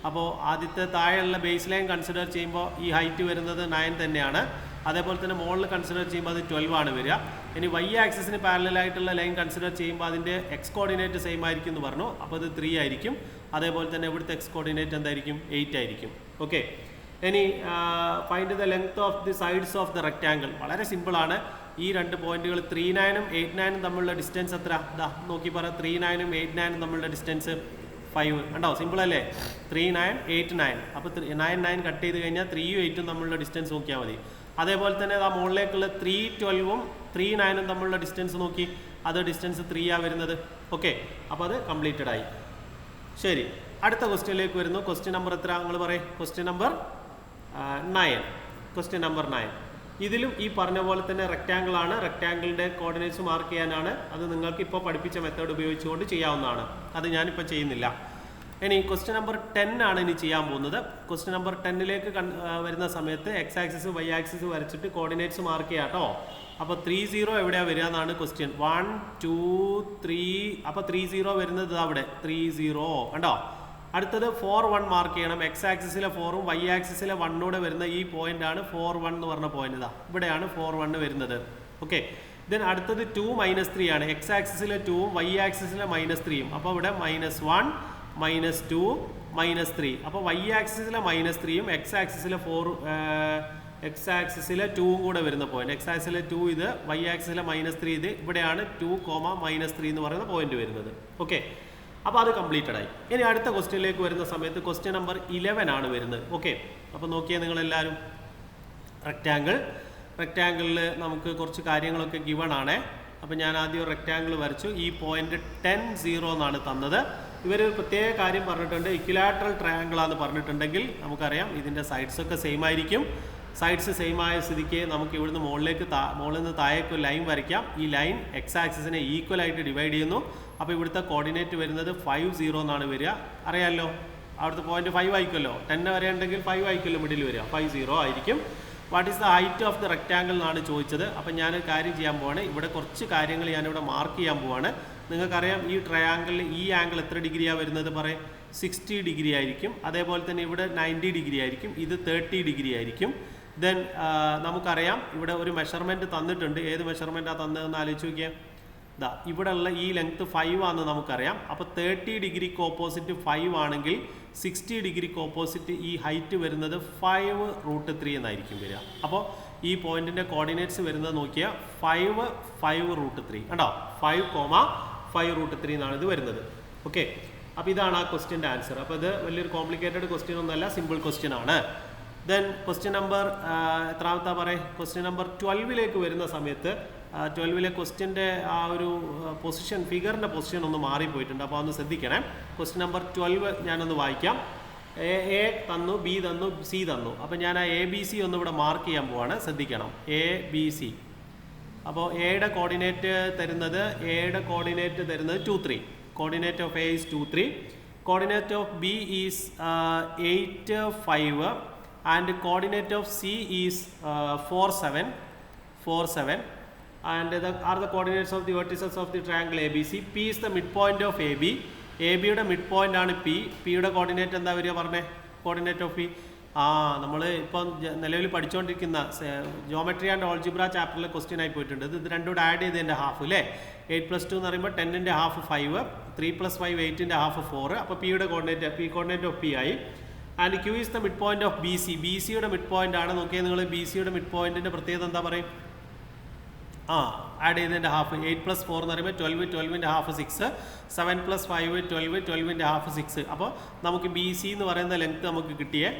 അപ്പോൾ ആദ്യത്തെ താഴെയുള്ള ബേസ് ലൈൻ കൺസിഡർ ചെയ്യുമ്പോൾ ഈ ഹൈറ്റ് വരുന്നത് 9 തന്നെയാണ്. അതേപോലെ തന്നെ മുകളിൽ കൺസിഡർ ചെയ്യുമ്പോൾ അത് 12 ആണ് വരിക. ഇനി വൈ ആക്സിന് പാരലലായിട്ടുള്ള ലൈൻ കൺസിഡർ ചെയ്യുമ്പോൾ അതിൻ്റെ എക്സ് കോർഡിനേറ്റ് സെയിം ആയിരിക്കും എന്ന് പറഞ്ഞു. അപ്പോൾ അത് 3 ആയിരിക്കും. അതേപോലെ തന്നെ ഇവിടുത്തെ എക്സ് കോർഡിനേറ്റ് എന്തായിരിക്കും? 8 ആയിരിക്കും. ഓക്കെ, ഇനി find the length of the sides of the rectangle. വളരെ സിമ്പിളാണ്. ഈ രണ്ട് പോയിന്റുകൾ 3, 9ഉം 8, 9ഉം തമ്മിലുള്ള ഡിസ്റ്റൻസ് എത്ര? നോക്കി പറ. 3, 9ഉം 8, 9ഉം തമ്മിലുള്ള ഡിസ്റ്റൻസ് 5. കണ്ടോ? സിമ്പിൾ അല്ലേ? 3, 9, 8, 9. അപ്പോൾ 9, 9 കട്ട് ചെയ്ത് കഴിഞ്ഞാൽ 3ഉം 8ഉം തമ്മിലുള്ള ഡിസ്റ്റൻസ് നോക്കിയാൽ മതി. അതേപോലെ തന്നെ മുകളിലേക്കുള്ള 3, 12ഉം 3, 9ഉം തമ്മിലുള്ള ഡിസ്റ്റൻസ് നോക്കി. അത് ഡിസ്റ്റൻസ് 3 ആണ് വരുന്നത്. ഓക്കെ, അപ്പോൾ അത് കംപ്ലീറ്റഡ് ആയി. ശരി, അടുത്ത ക്വസ്റ്റ്യനിലേക്ക് വരുന്നു. ക്വസ്റ്റ്യൻ നമ്പർ എത്ര നിങ്ങൾ പറയും? Question number 9. Question number 9. ഇതിലും ഈ പറഞ്ഞ പോലെ തന്നെ റെക്റ്റാങ്കിൾ ആണ്. റെക്റ്റാങ്കിളിൻ്റെ കോർഡിനേറ്റ്സ് മാർക്ക് ചെയ്യാനാണ്. അത് നിങ്ങൾക്ക് ഇപ്പോൾ പഠിപ്പിച്ച മെത്തേഡ് ഉപയോഗിച്ചുകൊണ്ട് ചെയ്യാവുന്നതാണ്. അത് ഞാനിപ്പോൾ ചെയ്യുന്നില്ല. ഇനി ക്വസ്റ്റ്യൻ നമ്പർ 10 ആണ് ഇനി ചെയ്യാൻ പോകുന്നത്. ക്വസ്റ്റ്യൻ നമ്പർ 10ലേക്ക് വരുന്ന സമയത്ത് എക്സ് ആക്സിസ് വൈ ആക്സിസ് വരച്ചിട്ട് കോർഡിനേറ്റ്സ് മാർക്ക് ചെയ്യാം കേട്ടോ. അപ്പോൾ 3, 0 എവിടെയാണ് വരിക എന്നാണ് ക്വസ്റ്റ്യൻ. 1, 2, 3. അപ്പോൾ 3, 0 വരുന്നത് അവിടെ 3, 0 കണ്ടോ. അടുത്തത് 4, 1 മാർക്ക് ചെയ്യണം. എക്സ് ആക്സിസിലെ 4ഉം വൈ ആക്സിസിലെ 1 വരുന്ന ഈ പോയിന്റ് ആണ് 4, 1 എന്ന് പറഞ്ഞ പോയിന്റ്. ഇവിടെയാണ് 4, 1 വരുന്നത്. ഓക്കെ, ദെൻ അടുത്തത് 2, -3 ആണ്. എക്സ് ആക്സിസിലെ 2ഉം വൈ ആക്സിസിലെ -3ഉം. അപ്പോൾ ഇവിടെ -1, -2, -3. അപ്പോൾ വൈ ആക്സിസിലെ -3ഉം എക്സ് ആക്സിസിലെ 2ഉം കൂടെ വരുന്ന പോയിന്റ്. എക്സ് ആക്സിസിലെ 2 ഇത്, വൈ ആക്സിസിലെ -3 ഇത്. ഇവിടെയാണ് 2, -3 എന്ന് പറയുന്ന പോയിന്റ് വരുന്നത്. ഓക്കെ, അപ്പോൾ അത് കംപ്ലീറ്റഡ് ആയി. ഇനി അടുത്ത ക്വസ്റ്റ്യനിലേക്ക് വരുന്ന സമയത്ത് ക്വസ്റ്റ്യൻ നമ്പർ 11 ആണ് വരുന്നത്. ഓക്കെ, അപ്പോൾ നോക്കിയാൽ നിങ്ങളെല്ലാവരും റെക്റ്റാങ്കിളിൽ നമുക്ക് കുറച്ച് കാര്യങ്ങളൊക്കെ ഗിവൺ ആണ്. അപ്പോൾ ഞാൻ ആദ്യം റെക്റ്റാങ്കിൾ വരച്ചു. ഈ പോയിന്റ് 10, 0 എന്നാണ് തന്നത്. ഇവരൊരു പ്രത്യേക കാര്യം പറഞ്ഞിട്ടുണ്ട്, ഇക്വിലാറ്ററൽ ട്രയാങ്കിൾ ആണെന്ന് പറഞ്ഞിട്ടുണ്ടെങ്കിൽ നമുക്കറിയാം ഇതിൻ്റെ സൈഡ്സൊക്കെ സെയിം ആയിരിക്കും. സൈഡ്സ് സെയിം ആയ സ്ഥിതിക്ക് നമുക്ക് ഇവിടുന്ന് മുകളിൽ നിന്ന് താഴേക്ക് ലൈൻ വരയ്ക്കാം. ഈ ലൈൻ എക്സ് ആക്സിസിനെ ഈക്വലായിട്ട് ഡിവൈഡ് ചെയ്യുന്നു. അപ്പോൾ ഇവിടുത്തെ കോർഡിനേറ്റ് വരുന്നത് 5, 0 എന്നാണ് വരിക. അറിയാമല്ലോ, അവിടുത്തെ പോയിന്റ് 5 ആയിരിക്കുമല്ലോ. 10 വരെ ഉണ്ടെങ്കിൽ 5 ആയിരിക്കുമല്ലോ മിഡിൽ വരിക. 5, 0 ആയിരിക്കും. What is the height of the rectangle എന്നാണ് ചോദിച്ചത്. അപ്പം ഞാൻ കാര്യം ചെയ്യാൻ പോവാണ്, ഇവിടെ കുറച്ച് കാര്യങ്ങൾ ഞാനിവിടെ മാർക്ക് ചെയ്യാൻ പോവാണ്. നിങ്ങൾക്കറിയാം ഈ ട്രയാങ്കിളിൽ ഈ ആംഗിൾ എത്ര ഡിഗ്രിയാണ് വരുന്നത്? പറയും 60 ഡിഗ്രി ആയിരിക്കും. അതേപോലെ തന്നെ ഇവിടെ 90 ഡിഗ്രി ആയിരിക്കും. ഇത് 30 ഡിഗ്രി ആയിരിക്കും. ദെൻ നമുക്കറിയാം ഇവിടെ ഒരു മെഷർമെൻറ്റ് തന്നിട്ടുണ്ട്. ഏത് മെഷർമെൻറ്റാണ് തന്നതെന്ന് ആലോചിച്ച് നോക്കിയാൽ, ഇതാ ഇവിടെയുള്ള ഈ ലെങ്ത്ത് 5 ആണെന്ന് നമുക്കറിയാം. അപ്പോൾ 30 ഡിഗ്രിക്ക് ഓപ്പോസിറ്റ് 5 ആണെങ്കിൽ 60 ഡിഗ്രിക്ക് ഓപ്പോസിറ്റ് ഈ ഹൈറ്റ് വരുന്നത് 5√3 എന്നായിരിക്കും വരിക. അപ്പോൾ ഈ പോയിന്റിൻ്റെ കോർഡിനേറ്റ്സ് വരുന്നത് നോക്കിയാൽ 5, 5√3 കണ്ടോ, 5,5√3 എന്നാണ് ഇത് വരുന്നത്. ഓക്കെ, അപ്പോൾ ഇതാണ് ആ ക്വസ്റ്റ്യൻ്റെ ആൻസർ. അപ്പോൾ ഇത് വലിയൊരു കോംപ്ലിക്കേറ്റഡ് ക്വസ്റ്റ്യൻ ഒന്നുമല്ല, സിമ്പിൾ ക്വസ്റ്റ്യൻ ആണ്. ദെൻ ക്വസ്റ്റ്യൻ നമ്പർ എത്രാമത്തെ പറയും, ക്വസ്റ്റ്യൻ നമ്പർ 12ലേക്ക് വരുന്ന സമയത്ത് 12ലെ ക്വസ്റ്റ്യൻ്റെ ആ ഒരു പൊസിഷൻ, ഫിഗറിൻ്റെ പൊസിഷൻ ഒന്ന് മാറിപ്പോയിട്ടുണ്ട്. അപ്പോൾ ഒന്ന് ശ്രദ്ധിക്കണേ. ക്വസ്റ്റ്യൻ നമ്പർ 12 ഞാനൊന്ന് വായിക്കാം. എ തന്നു, ബി തന്നു, സി തന്നു. അപ്പോൾ ഞാൻ ആ ABC ഒന്ന് ഇവിടെ മാർക്ക് ചെയ്യാൻ പോവാണ്, ശ്രദ്ധിക്കണം. ABC. അപ്പോൾ എയുടെ കോർഡിനേറ്റ് തരുന്നത് 2, 3. Coordinate of A is 2, 3. Coordinate of B is 8, 5. And coordinate of C is 4, 7. And are the coordinates of the vertices of the triangle ABC. P is the midpoint of AB. AB യുടെ mid point ആണ് P. P യുടെ coordinate എന്താ വരിക പറഞ്ഞേ? Coordinate of P നമ്മൾ ഇപ്പം നിലവിൽ പഠിച്ചുകൊണ്ടിരിക്കുന്ന ജോമെട്രി ആൻഡ് ഓൾജിബ്ര ചാപ്റ്ററിലെ ക്വസ്റ്റ്യൻ ആയി പോയിട്ടുണ്ട്. ഇത് രണ്ടും കൂടെ ആഡ് ചെയ്തതിൻ്റെ ഹാഫ് അല്ലേ? 8 + 2 എന്ന് പറയുമ്പോൾ 10ന്റെ ഹാഫ് 5, 3 + 5 8ന്റെ ഹാഫ് 4. അപ്പോൾ P യുടെ കോർഡിനേറ്റ് കോർഡിനേറ്റ് ഓഫ് P ആയി. And Q is the mid point of BC. BC യുടെ മിഡ് പോയിന്റ് ആണ്. നോക്കിയാൽ നിങ്ങൾ BC യുടെ മിഡ് പോയിന്റിൻ്റെ പ്രത്യേകത എന്താ പറയും? ആഡ് ചെയ്തതിൻ്റെ ഹാഫ് 8 + 4 എന്ന് പറയുമ്പോൾ 12, 12ന്റെ ഹാഫ് 6, 7 + 5 12, 12ന്റെ ഹാഫ് 6. അപ്പോൾ നമുക്ക് BC എന്ന് പറയുന്ന ലെങ്ത് നമുക്ക് കിട്ടിയേ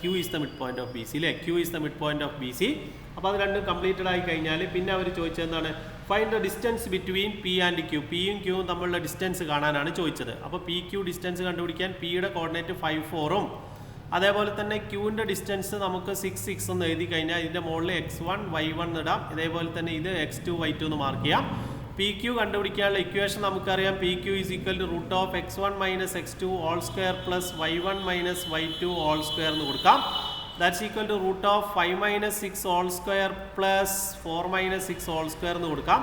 Q is the mid point of BC അല്ലേ? Q is the mid point of BC. അപ്പോൾ അത് രണ്ടും കംപ്ലീറ്റഡ് ആയി കഴിഞ്ഞാൽ പിന്നെ അവർ ചോദിച്ചത് എന്താണ്? Find the distance between P and Q. Pയും Qയും തമ്മിലുള്ള ഡിസ്റ്റൻസ് കാണാനാണ് ചോദിച്ചത്. അപ്പോൾ PQ ഡിസ്റ്റൻസ് കണ്ടുപിടിക്കാൻ Pയുടെ കോർഡിനേറ്റ് 5, 4ഉം അതേപോലെ തന്നെ Qൻ്റെ ഡിസ്റ്റൻസ് നമുക്ക് 6, 6 എന്ന് എഴുതി കഴിഞ്ഞാൽ ഇതിൻ്റെ മുകളിൽ x1, y1 ഇടാം. ഇതേപോലെ തന്നെ ഇത് x2, y2 എന്ന് മാർക്ക് ചെയ്യാം. PQ കണ്ടുപിടിക്കാനുള്ള ഇക്വേഷൻ നമുക്കറിയാം. PQ is equal to √x1 - x2 whole square plus y1 - y2 whole square എന്ന് കൊടുക്കാം. That's equal to √5 - 6 whole square plus 4 - 6 whole square എന്ന് കൊടുക്കാം.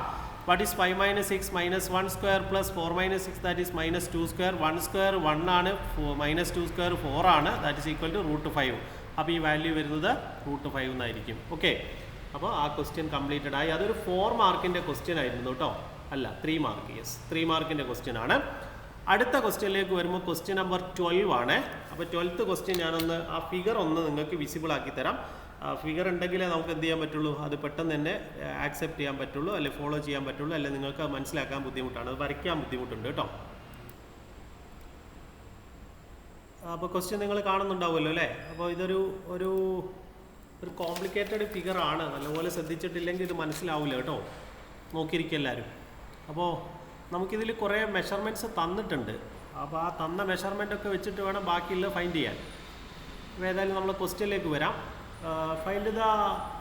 What is 5 - 6 - 1 square plus 4 - 6, that is -2 square. 1 square 1 ആണ്, -2 square 4 ആണ്. That is equal to √5. അപ്പോൾ ഈ value വരുന്നത് √5 എന്നായിരിക്കും. ഓക്കെ, അപ്പോൾ ആ ക്വസ്റ്റ്യൻ കംപ്ലീറ്റഡ് ആയി. അതൊരു 4 മാർക്കിൻ്റെ ക്വസ്റ്റ്യൻ ആയിരുന്നു കേട്ടോ, അല്ല 3 മാർക്ക്. യെസ്, 3 മാർക്കിൻ്റെ ക്വസ്റ്റ്യൻ ആണ്. അടുത്ത ക്വസ്റ്റ്യനിലേക്ക് വരുമ്പോൾ ക്വസ്റ്റ്യൻ നമ്പർ 12 ആണ്. അപ്പോൾ 12th ക്വസ്റ്റ്യൻ ഞാനൊന്ന് ആ ഫിഗർ ഒന്ന് നിങ്ങൾക്ക് വിസിബിൾ ആക്കി തരാം. ഫിഗർ ഉണ്ടെങ്കിലേ നമുക്ക് എന്ത് ചെയ്യാൻ പറ്റുള്ളൂ, അത് പെട്ടെന്ന് തന്നെ ആക്സെപ്റ്റ് ചെയ്യാൻ പറ്റുള്ളൂ, അല്ലെ ഫോളോ ചെയ്യാൻ പറ്റുള്ളൂ, അല്ലെ നിങ്ങൾക്ക് മനസ്സിലാക്കാൻ ബുദ്ധിമുട്ടാണ്, അത് വരയ്ക്കാൻ ബുദ്ധിമുട്ടുണ്ട് കേട്ടോ. അപ്പോൾ ക്വസ്റ്റ്യൻ നിങ്ങൾ കാണുന്നുണ്ടാവുമല്ലോ അല്ലേ? അപ്പോൾ ഇതൊരു ഒരു കോംപ്ലിക്കേറ്റഡ് ഫിഗർ ആണ്. നല്ലപോലെ ശ്രദ്ധിച്ചിട്ടില്ലെങ്കിൽ ഇത് മനസ്സിലാവില്ല കേട്ടോ, നോക്കിയിരിക്കും എല്ലാവരും. അപ്പോൾ നമുക്കിതിൽ കുറേ മെഷർമെൻറ്റ്സ് തന്നിട്ടുണ്ട്. അപ്പോൾ ആ തന്ന മെഷർമെൻ്റൊക്കെ വെച്ചിട്ട് വേണം ബാക്കിയുള്ള ഫൈൻഡ് ചെയ്യാൻ. അപ്പോൾ ഏതായാലും നമ്മൾ ക്വസ്റ്റ്യനിലേക്ക് വരാം. Find the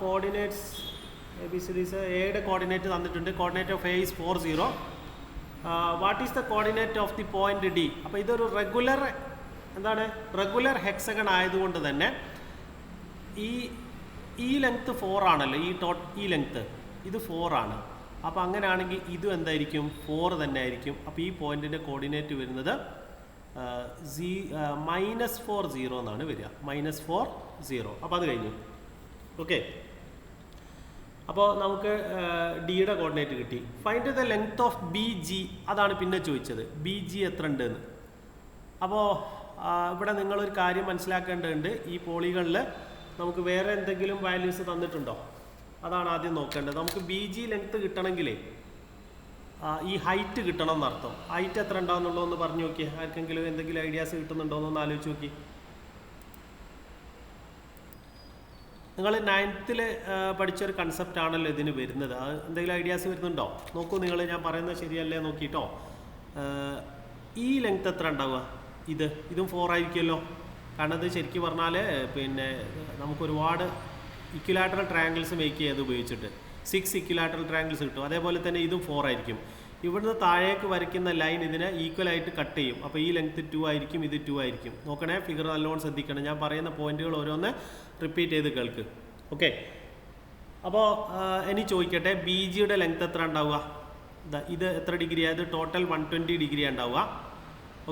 coordinates ABCDs. എയുടെ കോർഡിനേറ്റ് തന്നിട്ടുണ്ട്. Coordinate of A is 4, 0. What is the coordinate of the point D? അപ്പോൾ ഇതൊരു റെഗുലർ ഹെക്സഗൺ ആയതുകൊണ്ട് തന്നെ ഈ ലെങ്ത്ത് 4 ആണല്ലോ, ഈ ലെങ്ത്ത് ഇത് 4 ആണ്. അപ്പോൾ അങ്ങനെയാണെങ്കിൽ ഇതും എന്തായിരിക്കും? 4 തന്നെ ആയിരിക്കും. അപ്പോൾ ഈ പോയിന്റിൻ്റെ കോർഡിനേറ്റ് വരുന്നത് -4, 0 എന്നാണ് വരിക. -4, 0. അപ്പോൾ അത് കഴിഞ്ഞു. ഓക്കെ, അപ്പോൾ നമുക്ക് ഡിയുടെ കോർഡിനേറ്റ് കിട്ടി. Find the length of BG, അതാണ് പിന്നെ ചോദിച്ചത്. BG എത്ര ഉണ്ടെന്ന്. അപ്പോൾ ഇവിടെ നിങ്ങളൊരു കാര്യം മനസ്സിലാക്കേണ്ടതുണ്ട്. ഈ പോളികളിൽ നമുക്ക് വേറെ എന്തെങ്കിലും വാല്യൂസ് തന്നിട്ടുണ്ടോ? അതാണ് ആദ്യം നോക്കേണ്ടത്. നമുക്ക് BG ലെങ്ത് കിട്ടണമെങ്കിലേ ഈ ഹൈറ്റ് കിട്ടണം എന്നർത്ഥം. ഹൈറ്റ് എത്ര ഉണ്ടാവുന്നുള്ളതെന്ന് പറഞ്ഞു നോക്കിയേ. ആർക്കെങ്കിലും എന്തെങ്കിലും ഐഡിയാസ് കിട്ടുന്നുണ്ടോ എന്നൊന്ന് ആലോചിച്ച് നോക്കി. നിങ്ങൾ 9th പഠിച്ചൊരു കൺസെപ്റ്റ് ആണല്ലോ ഇതിന് വരുന്നത്. അത് എന്തെങ്കിലും ഐഡിയാസ് വരുന്നുണ്ടോ? നോക്കൂ നിങ്ങൾ, ഞാൻ പറയുന്നത് ശരിയല്ലേ നോക്കിയിട്ടോ. ഈ ലെങ്ത് എത്ര ഉണ്ടാവുക? ഇതും 4 ആയിരിക്കുമല്ലോ. കാരണം ഇത് ശരിക്കും പറഞ്ഞാൽ പിന്നെ നമുക്ക് ഒരുപാട് ഇക്വിലാറ്ററൽ ട്രയാങ്കിൾസ് മേക്ക് ചെയ്ത് ഉപയോഗിച്ചിട്ട് 6 ഇക്വിലാറ്ററൽ ട്രയാങ്കിൾസ് കിട്ടും. അതേപോലെ തന്നെ ഇതും 4 ആയിരിക്കും. ഇവിടുന്ന് താഴേക്ക് വരയ്ക്കുന്ന ലൈൻ ഇതിനെ ഈക്വലായിട്ട് കട്ട് ചെയ്യും. അപ്പോൾ ഈ ലെങ്ത് 2 ആയിരിക്കും, ഇത് 2 ആയിരിക്കും. നോക്കണേ, ഫിഗർ നല്ലോണം ശ്രദ്ധിക്കണം. ഞാൻ പറയുന്ന പോയിന്റുകൾ ഓരോന്ന് റിപ്പീറ്റ് ചെയ്ത് കേൾക്ക്. ഓക്കെ, അപ്പോൾ ഇനി ചോദിക്കട്ടെ, ബി ജിയുടെ ലെങ്ത് എത്ര ഉണ്ടാവുക? ഇത് എത്ര ഡിഗ്രിയാണ്? ഇത് ടോട്ടൽ 120 ഡിഗ്രിയാണ് ഉണ്ടാവുക.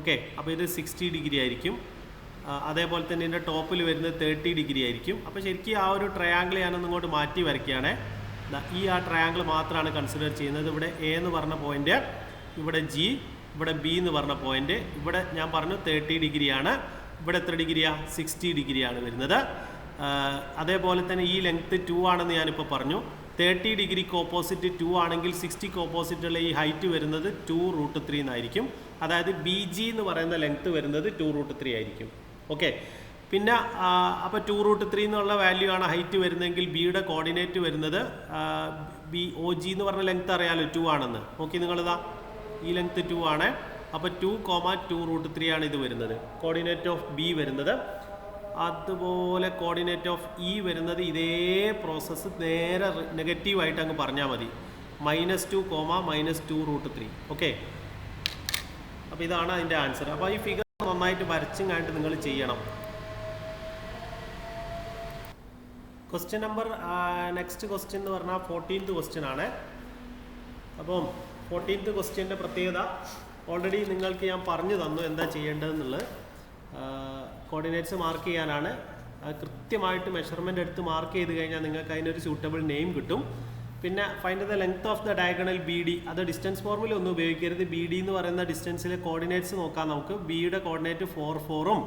ഓക്കെ, അപ്പോൾ ഇത് 60 ഡിഗ്രി ആയിരിക്കും. അതേപോലെ തന്നെ ഇതിൻ്റെ ടോപ്പിൽ വരുന്നത് 30 ഡിഗ്രി ആയിരിക്കും. അപ്പോൾ ശരിക്കും ആ ഒരു ട്രയാങ്കിൾ ഞാനൊന്നും ഇങ്ങോട്ട് മാറ്റി വരയ്ക്കുകയാണ്. ആ ട്രയാങ്കിൾ മാത്രമാണ് കൺസിഡർ ചെയ്യുന്നത്. ഇവിടെ എ എന്ന് പറഞ്ഞ പോയിന്റ്, ഇവിടെ ജി, ഇവിടെ ബി എന്ന് പറഞ്ഞ പോയിന്റ്. ഇവിടെ ഞാൻ പറഞ്ഞു 30 ഡിഗ്രിയാണ്. ഇവിടെ എത്ര ഡിഗ്രിയാണ്? 60 ഡിഗ്രിയാണ് വരുന്നത്. അതേപോലെ തന്നെ ഈ ലെങ്ത്ത് 2 ആണെന്ന് ഞാനിപ്പോൾ പറഞ്ഞു. 30 ഡിഗ്രിക്ക് ഓപ്പോസിറ്റ് 2 ആണെങ്കിൽ 60ക്ക് ഓപ്പോസിറ്റുള്ള ഈ ഹൈറ്റ് വരുന്നത് 2√3 എന്നായിരിക്കും. അതായത് ബി ജി എന്ന് പറയുന്ന ലെങ്ത്ത് വരുന്നത് 2√3 ആയിരിക്കും. ഓക്കെ, പിന്നെ അപ്പോൾ 2√3 എന്നുള്ള വാല്യൂ ആണ് ഹൈറ്റ് വരുന്നതെങ്കിൽ ബിയുടെ കോർഡിനേറ്റ് വരുന്നത് ബി ഒ ജി എന്ന് പറഞ്ഞ ലെങ്ത്ത് അറിയാമല്ലോ, 2 ആണെന്ന്. നോക്കി നിങ്ങളിതാ, ഈ ലെങ്ത്ത് 2 ആണ്. അപ്പോൾ 2,2√3 ആണ് ഇത് വരുന്നത്. കോർഡിനേറ്റ് ഓഫ് ബി വരുന്നത്. അതുപോലെ കോർഡിനേറ്റ് ഓഫ് ഇ വരുന്നത് ഇതേ പ്രോസസ്സ് നേരെ നെഗറ്റീവായിട്ട് അങ്ങ് പറഞ്ഞാൽ മതി. -2, -2√3. ഓക്കെ, അപ്പോൾ ഇതാണ് അതിൻ്റെ ആൻസർ. അപ്പോൾ ഈ ഫിഗർ നന്നായിട്ട് വരച്ചും കഴിഞ്ഞിട്ട് നിങ്ങൾ ചെയ്യണം. ക്വസ്റ്റ്യൻ നമ്പർ നെക്സ്റ്റ് ക്വസ്റ്റ്യൻ എന്ന് പറഞ്ഞാൽ 14th ക്വസ്റ്റ്യൻ ആണ്. അപ്പം 14th ക്വസ്റ്റ്യൻ്റെ പ്രത്യേകത ഓൾറെഡി നിങ്ങൾക്ക് ഞാൻ പറഞ്ഞു തന്നു എന്താ ചെയ്യേണ്ടതെന്നുള്ളത്. കോർഡിനേറ്റ്സ് മാർക്ക് ചെയ്യാനാണ്. കൃത്യമായിട്ട് മെഷർമെൻ്റ് എടുത്ത് മാർക്ക് ചെയ്ത് കഴിഞ്ഞാൽ നിങ്ങൾക്ക് അതിനൊരു സൂട്ടബിൾ നെയിം കിട്ടും. പിന്നെ find the length of the diagonal B D. അത് ഡിസ്റ്റൻസ് ഫോർമുല ഒന്നും ഉപയോഗിക്കരുത്. ബി ഡി എന്ന് പറയുന്ന ഡിസ്റ്റൻസിലെ കോർഡിനേറ്റ്സ് നോക്കാം നമുക്ക്. ബിയുടെ കോർഡിനേറ്റ് 4, 4ഉം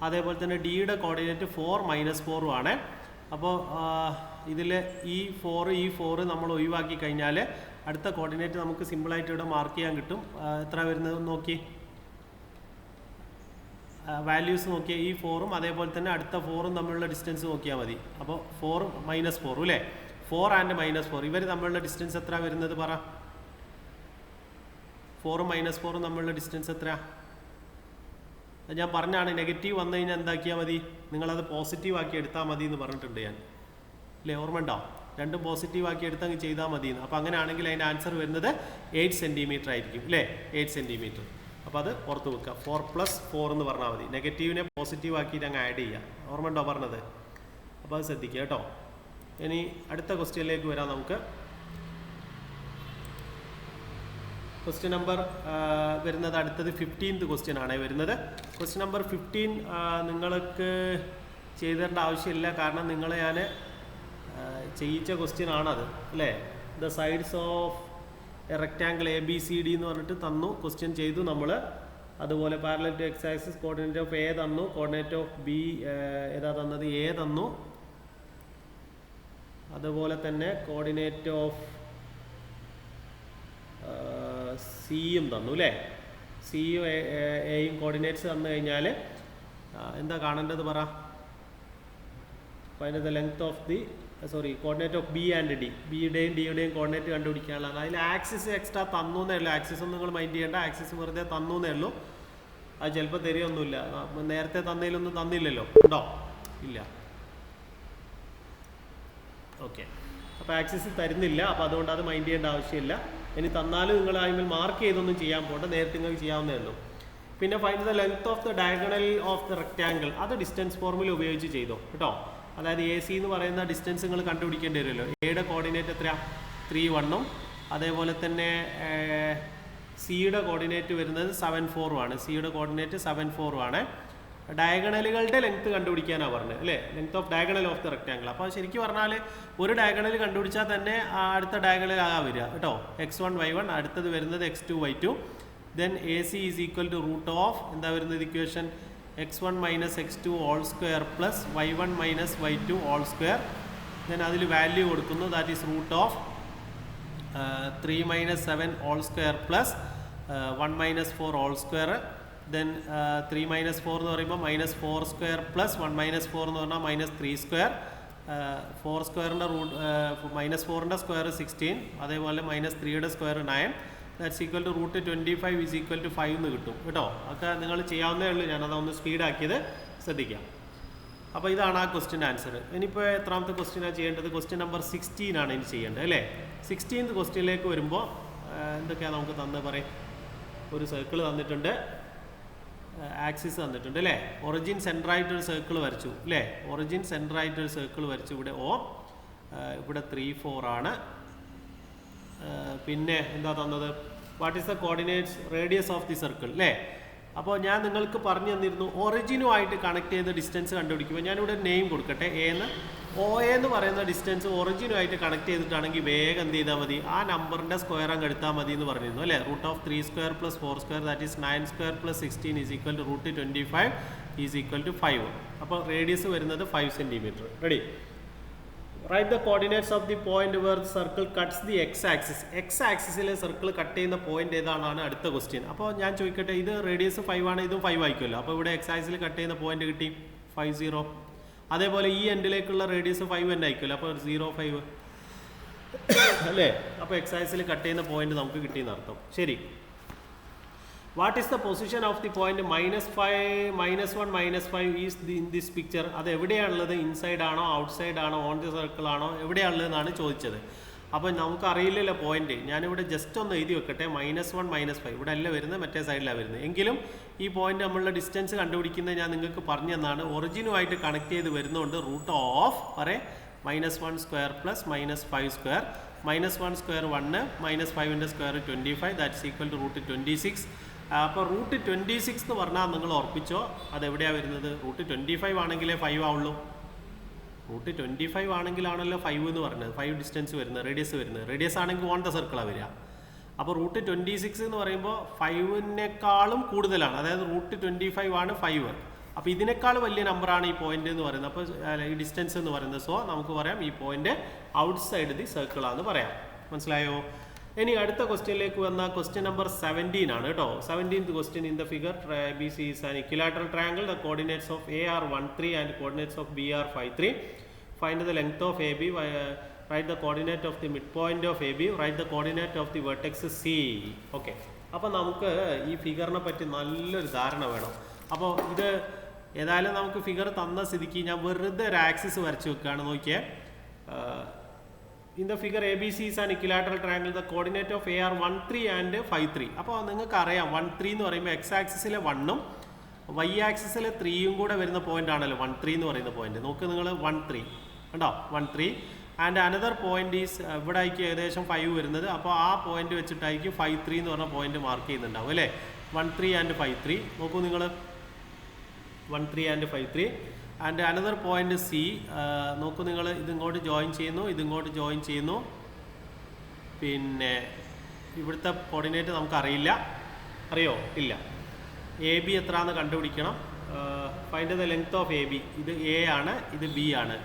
അതേപോലെ തന്നെ ഡിയുടെ കോർഡിനേറ്റ് 4, -4ഉം ആണ്. അപ്പോൾ ഇതിൽ ഈ 4 നമ്മൾ ഒഴിവാക്കി കഴിഞ്ഞാൽ അടുത്ത കോർഡിനേറ്റ് നമുക്ക് സിമ്പിളായിട്ട് ഇവിടെ മാർക്ക് ചെയ്യാൻ കിട്ടും. എത്ര വരുന്നത് നോക്കി, വാല്യൂസ് നോക്കിയാൽ ഈ 4ഉം അതേപോലെ തന്നെ അടുത്ത 4ഉം തമ്മിലുള്ള ഡിസ്റ്റൻസ് നോക്കിയാൽ മതി. അപ്പോൾ 4 -4 അല്ലേ, 4 ആൻഡ് -4 ഇവർ തമ്മിലുള്ള ഡിസ്റ്റൻസ് എത്ര വരുന്നത് പറ? 4ഉം -4ഉം തമ്മിലുള്ള ഡിസ്റ്റൻസ് എത്ര? ഞാൻ പറഞ്ഞാണ്, നെഗറ്റീവ് വന്നു കഴിഞ്ഞാൽ എന്താക്കിയാൽ മതി? നിങ്ങളത് പോസിറ്റീവ് ആക്കി എടുത്താൽ മതി എന്ന് പറഞ്ഞിട്ടുണ്ട് ഞാൻ, അല്ലേ? ഓർമ്മ ഉണ്ടോ? രണ്ടും പോസിറ്റീവ് ആക്കി എടുത്തങ്ങ് ചെയ്താൽ മതി എന്ന്. അപ്പോൾ അങ്ങനെയാണെങ്കിൽ അതിൻ്റെ ആൻസർ വരുന്നത് 8 സെൻറ്റിമീറ്റർ ആയിരിക്കും, അല്ലേ? 8 സെൻറ്റിമീറ്റർ. അപ്പോൾ അത് പുറത്ത് വെക്കുക. 4 + 4 എന്ന് പറഞ്ഞാൽ മതി. നെഗറ്റീവിനെ പോസിറ്റീവ് ആക്കിയിട്ട് അങ്ങ് ആഡ് ചെയ്യുക. ഓർമ്മ ഉണ്ടോ പറഞ്ഞത്? അപ്പോൾ അത് ശ്രദ്ധിക്കുക കേട്ടോ. ഇനി അടുത്ത ക്വസ്റ്റ്യനിലേക്ക് വരാം നമുക്ക്. ക്വസ്റ്റ്യൻ നമ്പർ വരുന്നത് അടുത്തത് 15th ക്വസ്റ്റ്യൻ ആണ് വരുന്നത്. ക്വസ്റ്റ്യൻ നമ്പർ 15 നിങ്ങൾക്ക് ചെയ്തേണ്ട ആവശ്യമില്ല, കാരണം നിങ്ങളെ ഞാൻ ചെയ്യിച്ച ക്വസ്റ്റ്യൻ ആണത്, അല്ലേ? The sides of a rectangle ABCD എന്ന് പറഞ്ഞിട്ട് തന്നു, ക്വസ്റ്റ്യൻ ചെയ്തു നമ്മൾ. അതുപോലെ parallel to X axis coordinate of A തന്നു, കോർഡിനേറ്റ് ഓഫ് ബി ഏതാ തന്നത്? എ തന്നു. അതുപോലെ തന്നെ കോർഡിനേറ്റ് ഓഫ് സിയും തന്നു, അല്ലേ? സിയും എയും കോർഡിനേറ്റ്സ് തന്നു കഴിഞ്ഞാൽ എന്താ കാണേണ്ടത് പറ? Find the length of the coordinate of B and D. ബിയുടെയും ഡിയുടെയും കോർഡിനേറ്റ് കണ്ടുപിടിക്കാനുള്ളതാണ്. അതിൽ ആക്സിസ് എക്സ്ട്രാ തന്നേ ഉള്ളൂ. ആക്സിസ് ഒന്നും നിങ്ങൾ മൈൻഡ് ചെയ്യേണ്ട, ആക്സിസ് വെറുതെ തന്നേ ഉള്ളൂ. അത് ചിലപ്പോൾ തരികയൊന്നുമില്ല. നേരത്തെ തന്നതിലൊന്നും തന്നില്ലല്ലോ, ഉണ്ടോ? ഇല്ല. ഓക്കെ, അപ്പോൾ ആക്സിസ് തരുന്നില്ല, അപ്പോൾ അതുകൊണ്ട് അത് മൈൻഡ് ചെയ്യേണ്ട ആവശ്യമില്ല. ഇനി തന്നാലും നിങ്ങൾ അതിൽ മാർക്ക് ചെയ്തൊന്നും ചെയ്യാൻ പോകണ്ട, നേരത്തെ നിങ്ങൾക്ക് ചെയ്യാവുന്നേ ഉള്ളൂ. പിന്നെ find the length of the diagonal of the rectangle. അത് ഡിസ്റ്റൻസ് ഫോർമുല ഉപയോഗിച്ച് ചെയ്തോ കേട്ടോ. അതായത് AC എന്ന് പറയുന്ന ഡിസ്റ്റൻസ് നിങ്ങൾ കണ്ടുപിടിക്കേണ്ടി വരുമല്ലോ. എയുടെ കോർഡിനേറ്റ് എത്രയാണ്? 3, 1ഉം അതേപോലെ തന്നെ സിയുടെ കോർഡിനേറ്റ് വരുന്നത് 7, 4ഉം ആണ്. സിയുടെ കോർഡിനേറ്റ് 7, 4ഉം ആണ്. ഡയഗണലുകളുടെ ലെങ്ത് കണ്ടുപിടിക്കാനാണ് പറഞ്ഞത്, അല്ലേ? Length of diagonal of the rectangle. അപ്പോൾ ശരിക്കും പറഞ്ഞാൽ ഒരു ഡയഗണൽ കണ്ടുപിടിച്ചാൽ തന്നെ അടുത്ത ഡയഗണൽ ആകാൻ വരിക കേട്ടോ. x1, y1, അടുത്തത് വരുന്നത് x2, y2. Then AC is equal to root of എന്താ വരുന്നത് equation? x1 - x2 whole square plus y1 - y2 whole square. Then അതിൽ വാല്യൂ കൊടുക്കുന്നു, that is root of 3 - 7 whole square plus 1 - 4 whole square. Then 3 - 4 എന്ന് പറയുമ്പോൾ -4 square plus 1 - 4 എന്ന് പറഞ്ഞാൽ -3 square. Four സ്ക്വയറിൻ്റെ root -4ൻ്റെ സ്ക്വയർ 16, അതേപോലെ -3യുടെ square 9, that's equal to √25 is equal to 5 എന്ന് കിട്ടും കേട്ടോ. അതൊക്കെ നിങ്ങൾ ചെയ്യാവുന്നേ ഉള്ളൂ, ഞാനതൊന്ന് സ്പീഡാക്കിയത് ശ്രദ്ധിക്കാം. അപ്പോൾ ഇതാണ് ആ ക്വസ്റ്റ്യൻ ആൻസർ. ഇനിയിപ്പോൾ എത്രാമത്തെ ക്വസ്റ്റ്യനാണ് ചെയ്യേണ്ടത്? ക്വസ്റ്റ്യൻ നമ്പർ 16 ആണ് ഇനി ചെയ്യേണ്ടത് അല്ലേ. 16th ക്വസ്റ്റ്യനിലേക്ക് വരുമ്പോൾ എന്തൊക്കെയാണ് നമുക്ക് തന്നത് പറയും. ഒരു സർക്കിൾ തന്നിട്ടുണ്ട്, ആക്സിസ് തന്നിട്ടുണ്ട് അല്ലേ. ഒറിജിൻ സെൻറ്ററായിട്ടൊരു സർക്കിൾ വരച്ചു അല്ലേ. ഒറിജിൻ സെൻറ്ററായിട്ടൊരു സർക്കിൾ വരച്ചു. ഇവിടെ O, ഇവിടെ 3, 4 ആണ്. പിന്നെ എന്താ തന്നത്? What is the coordinates radius of the circle അല്ലേ. അപ്പോൾ ഞാൻ നിങ്ങൾക്ക് പറഞ്ഞു തന്നിരുന്നു ഒറിജിനുമായിട്ട് കണക്ട് ചെയ്ത ഡിസ്റ്റൻസ് കണ്ടുപിടിക്കുമ്പോൾ ഞാനിവിടെ നെയിം കൊടുക്കട്ടെ. എന്ന് OA എന്ന് പറയുന്ന ഡിസ്റ്റൻസ് ഒറിജിനുമായിട്ട് കണക്ട് ചെയ്തിട്ടാണെങ്കിൽ വേഗം എന്ത് ചെയ്താൽ മതി, ആ നമ്പറിൻ്റെ സ്ക്വയർ അങ്ങ് എടുത്താൽ മതി എന്ന് പറഞ്ഞിരുന്നു അല്ലേ. √3² + 4² that is 9² + 16 is equal to √25 is equal to 5. അപ്പോൾ റേഡിയസ് വരുന്നത് 5 centimetre. Ready. Write the coordinates of the point where circle cuts the X axis. X ആക്സിസിലെ സർക്കിൾ കട്ട് ചെയ്യുന്ന പോയിന്റ് ഏതാണെന്നാണ് അടുത്ത ക്വസ്റ്റ്യൻ. അപ്പോൾ ഞാൻ ചോദിക്കട്ടെ, ഇത് റേഡിയസ് 5 ആണ്, ഇതും 5 ആയിരിക്കുമല്ലോ. അപ്പോൾ ഇവിടെ എക്സ് ആക്സിസിൽ കട്ട് ചെയ്യുന്ന പോയിന്റ് കിട്ടി 5, 0. അതേപോലെ ഈ എൻഡിലേക്കുള്ള റേഡിയസ് 5 തന്നെ ആയിരിക്കുമല്ലോ. അപ്പോൾ 0, 5 അല്ലേ. അപ്പോൾ എക്സ് ആക്സിസിൽ കട്ട് ചെയ്യുന്ന പോയിന്റ് നമുക്ക് കിട്ടിയെന്ന് അർത്ഥം. ശരി. What is the position of the point -1, -5 is in this picture? അത് എവിടെയാണുള്ളത്? ഇൻസൈഡ് ആണോ, ഔട്ട്സൈഡ് ആണോ, ഓൺ ദി സർക്കിൾ ആണോ, എവിടെയാണുള്ളതെന്നാണ് ചോദിച്ചത്. അപ്പോൾ നമുക്കറിയില്ലല്ലോ പോയിന്റ്. ഞാനിവിടെ ജസ്റ്റ് ഒന്ന് എഴുതി വെക്കട്ടെ. -1, -5 ഇവിടെ അല്ല വരുന്നത്, മറ്റേ സൈഡിലാണ് വരുന്നത്. എങ്കിലും ഈ പോയിന്റ് നമ്മളുടെ ഡിസ്റ്റൻസ് കണ്ടുപിടിക്കുന്നത് ഞാൻ നിങ്ങൾക്ക് പറഞ്ഞു തന്നാണ്. ഒറിജിനുമായിട്ട് കണക്ട് ചെയ്ത് വരുന്നതുകൊണ്ട് -1² + -5². -1² 1, -5ൻ്റെ സ്ക്വയർ 25, ദാറ്റ്സ് ഈക്വൽ ടു √26. അപ്പോൾ √26 എന്ന് പറഞ്ഞാൽ നിങ്ങൾ ഉറപ്പിച്ചോ അതെവിടെയാണ് വരുന്നത്? √25 ആണെങ്കിലേ 5 ആവുള്ളൂ. √25 ആണെങ്കിലാണല്ലോ 5 എന്ന് പറഞ്ഞത്. 5 ഡിസ്റ്റൻസ് വരുന്നത്, റേഡിയസ് വരുന്നത്. റേഡിയസ് ആണെങ്കിൽ ഓൺ ദ സർക്കിളാണ് വരിക. അപ്പോൾ √26 എന്ന് പറയുമ്പോൾ 5നേക്കാളും കൂടുതലാണ്. അതായത് √25 ആണ് 5. അപ്പോൾ ഇതിനേക്കാൾ വലിയ നമ്പറാണ് ഈ പോയിന്റ് എന്ന് പറയുന്നത്. അപ്പോൾ ഈ ഡിസ്റ്റൻസ് എന്ന് പറയുന്നത്. സോ നമുക്ക് പറയാം ഈ പോയിന്റ് ഔട്ട്സൈഡ് ദി സർക്കിളാണെന്ന് പറയാം. മനസ്സിലായോ? ഇനി അടുത്ത ക്വസ്റ്റ്യനിലേക്ക് വന്ന ക്വസ്റ്റ്യൻ നമ്പർ 17 ആണ് കേട്ടോ. 17th question. In the figure ABC is an equilateral triangle. The coordinates of A are 1, 3 and coordinates of B are 5, 3. Find the length of AB. Write the coordinate of the midpoint of AB. Write the coordinate of the vertex C. Okay. അപ്പോൾ നമുക്ക് ഈ ഫിഗറിനെ പറ്റി നല്ലൊരു ധാരണ വേണം. അപ്പോൾ ഇത് ഏതായാലും നമുക്ക് ഫിഗർ തന്ന സ്ഥിതിക്ക് ഞാൻ വെറുതെ ഒരു ആക്സിസ് വരച്ച് വെക്കുകയാണ്. നോക്കിയേ. In the figure ABC is an equilateral triangle. The coordinate of A are 1, 3 and 5, 3. അപ്പോൾ നിങ്ങൾക്ക് അറിയാം 1, 3 എന്ന് പറയുമ്പോൾ എക്സ് ആക്സിസിലെ 1ഉം വൈ ആക്സിസിലെ 3യും കൂടെ വരുന്ന പോയിന്റ് ആണല്ലോ 1, 3 എന്ന് പറയുന്ന പോയിന്റ്. നോക്ക് നിങ്ങൾ 1, 3 കണ്ടോ. 1, 3 ആൻഡ് അനദർ പോയിന്റ് ഈസ് ഇവിടെ ആയിരിക്കും ഏകദേശം 5 വരുന്നത്. അപ്പോൾ ആ പോയിന്റ് വെച്ചിട്ടായിരിക്കും 5, 3 എന്ന് പറഞ്ഞ പോയിന്റ് മാർക്ക് ചെയ്യുന്നുണ്ടാവും അല്ലേ. 1, 3 and 5, 3 നോക്കൂ നിങ്ങൾ. 1, 3 and 5, 3 and another point C നോക്കൂ നിങ്ങൾ. ഇതിങ്ങോട്ട് ജോയിൻ ചെയ്യുന്നു, ഇതിങ്ങോട്ട് ജോയിൻ ചെയ്യുന്നു. പിന്നെ ഇവിടുത്തെ കോർഡിനേറ്റ് നമുക്കറിയില്ല. അറിയോ? ഇല്ല. എ ബി എത്രയാണെന്ന് കണ്ടുപിടിക്കണം. Find the length of A B. ഇത് എ ആണ്, ഇത് ബി ആണ്.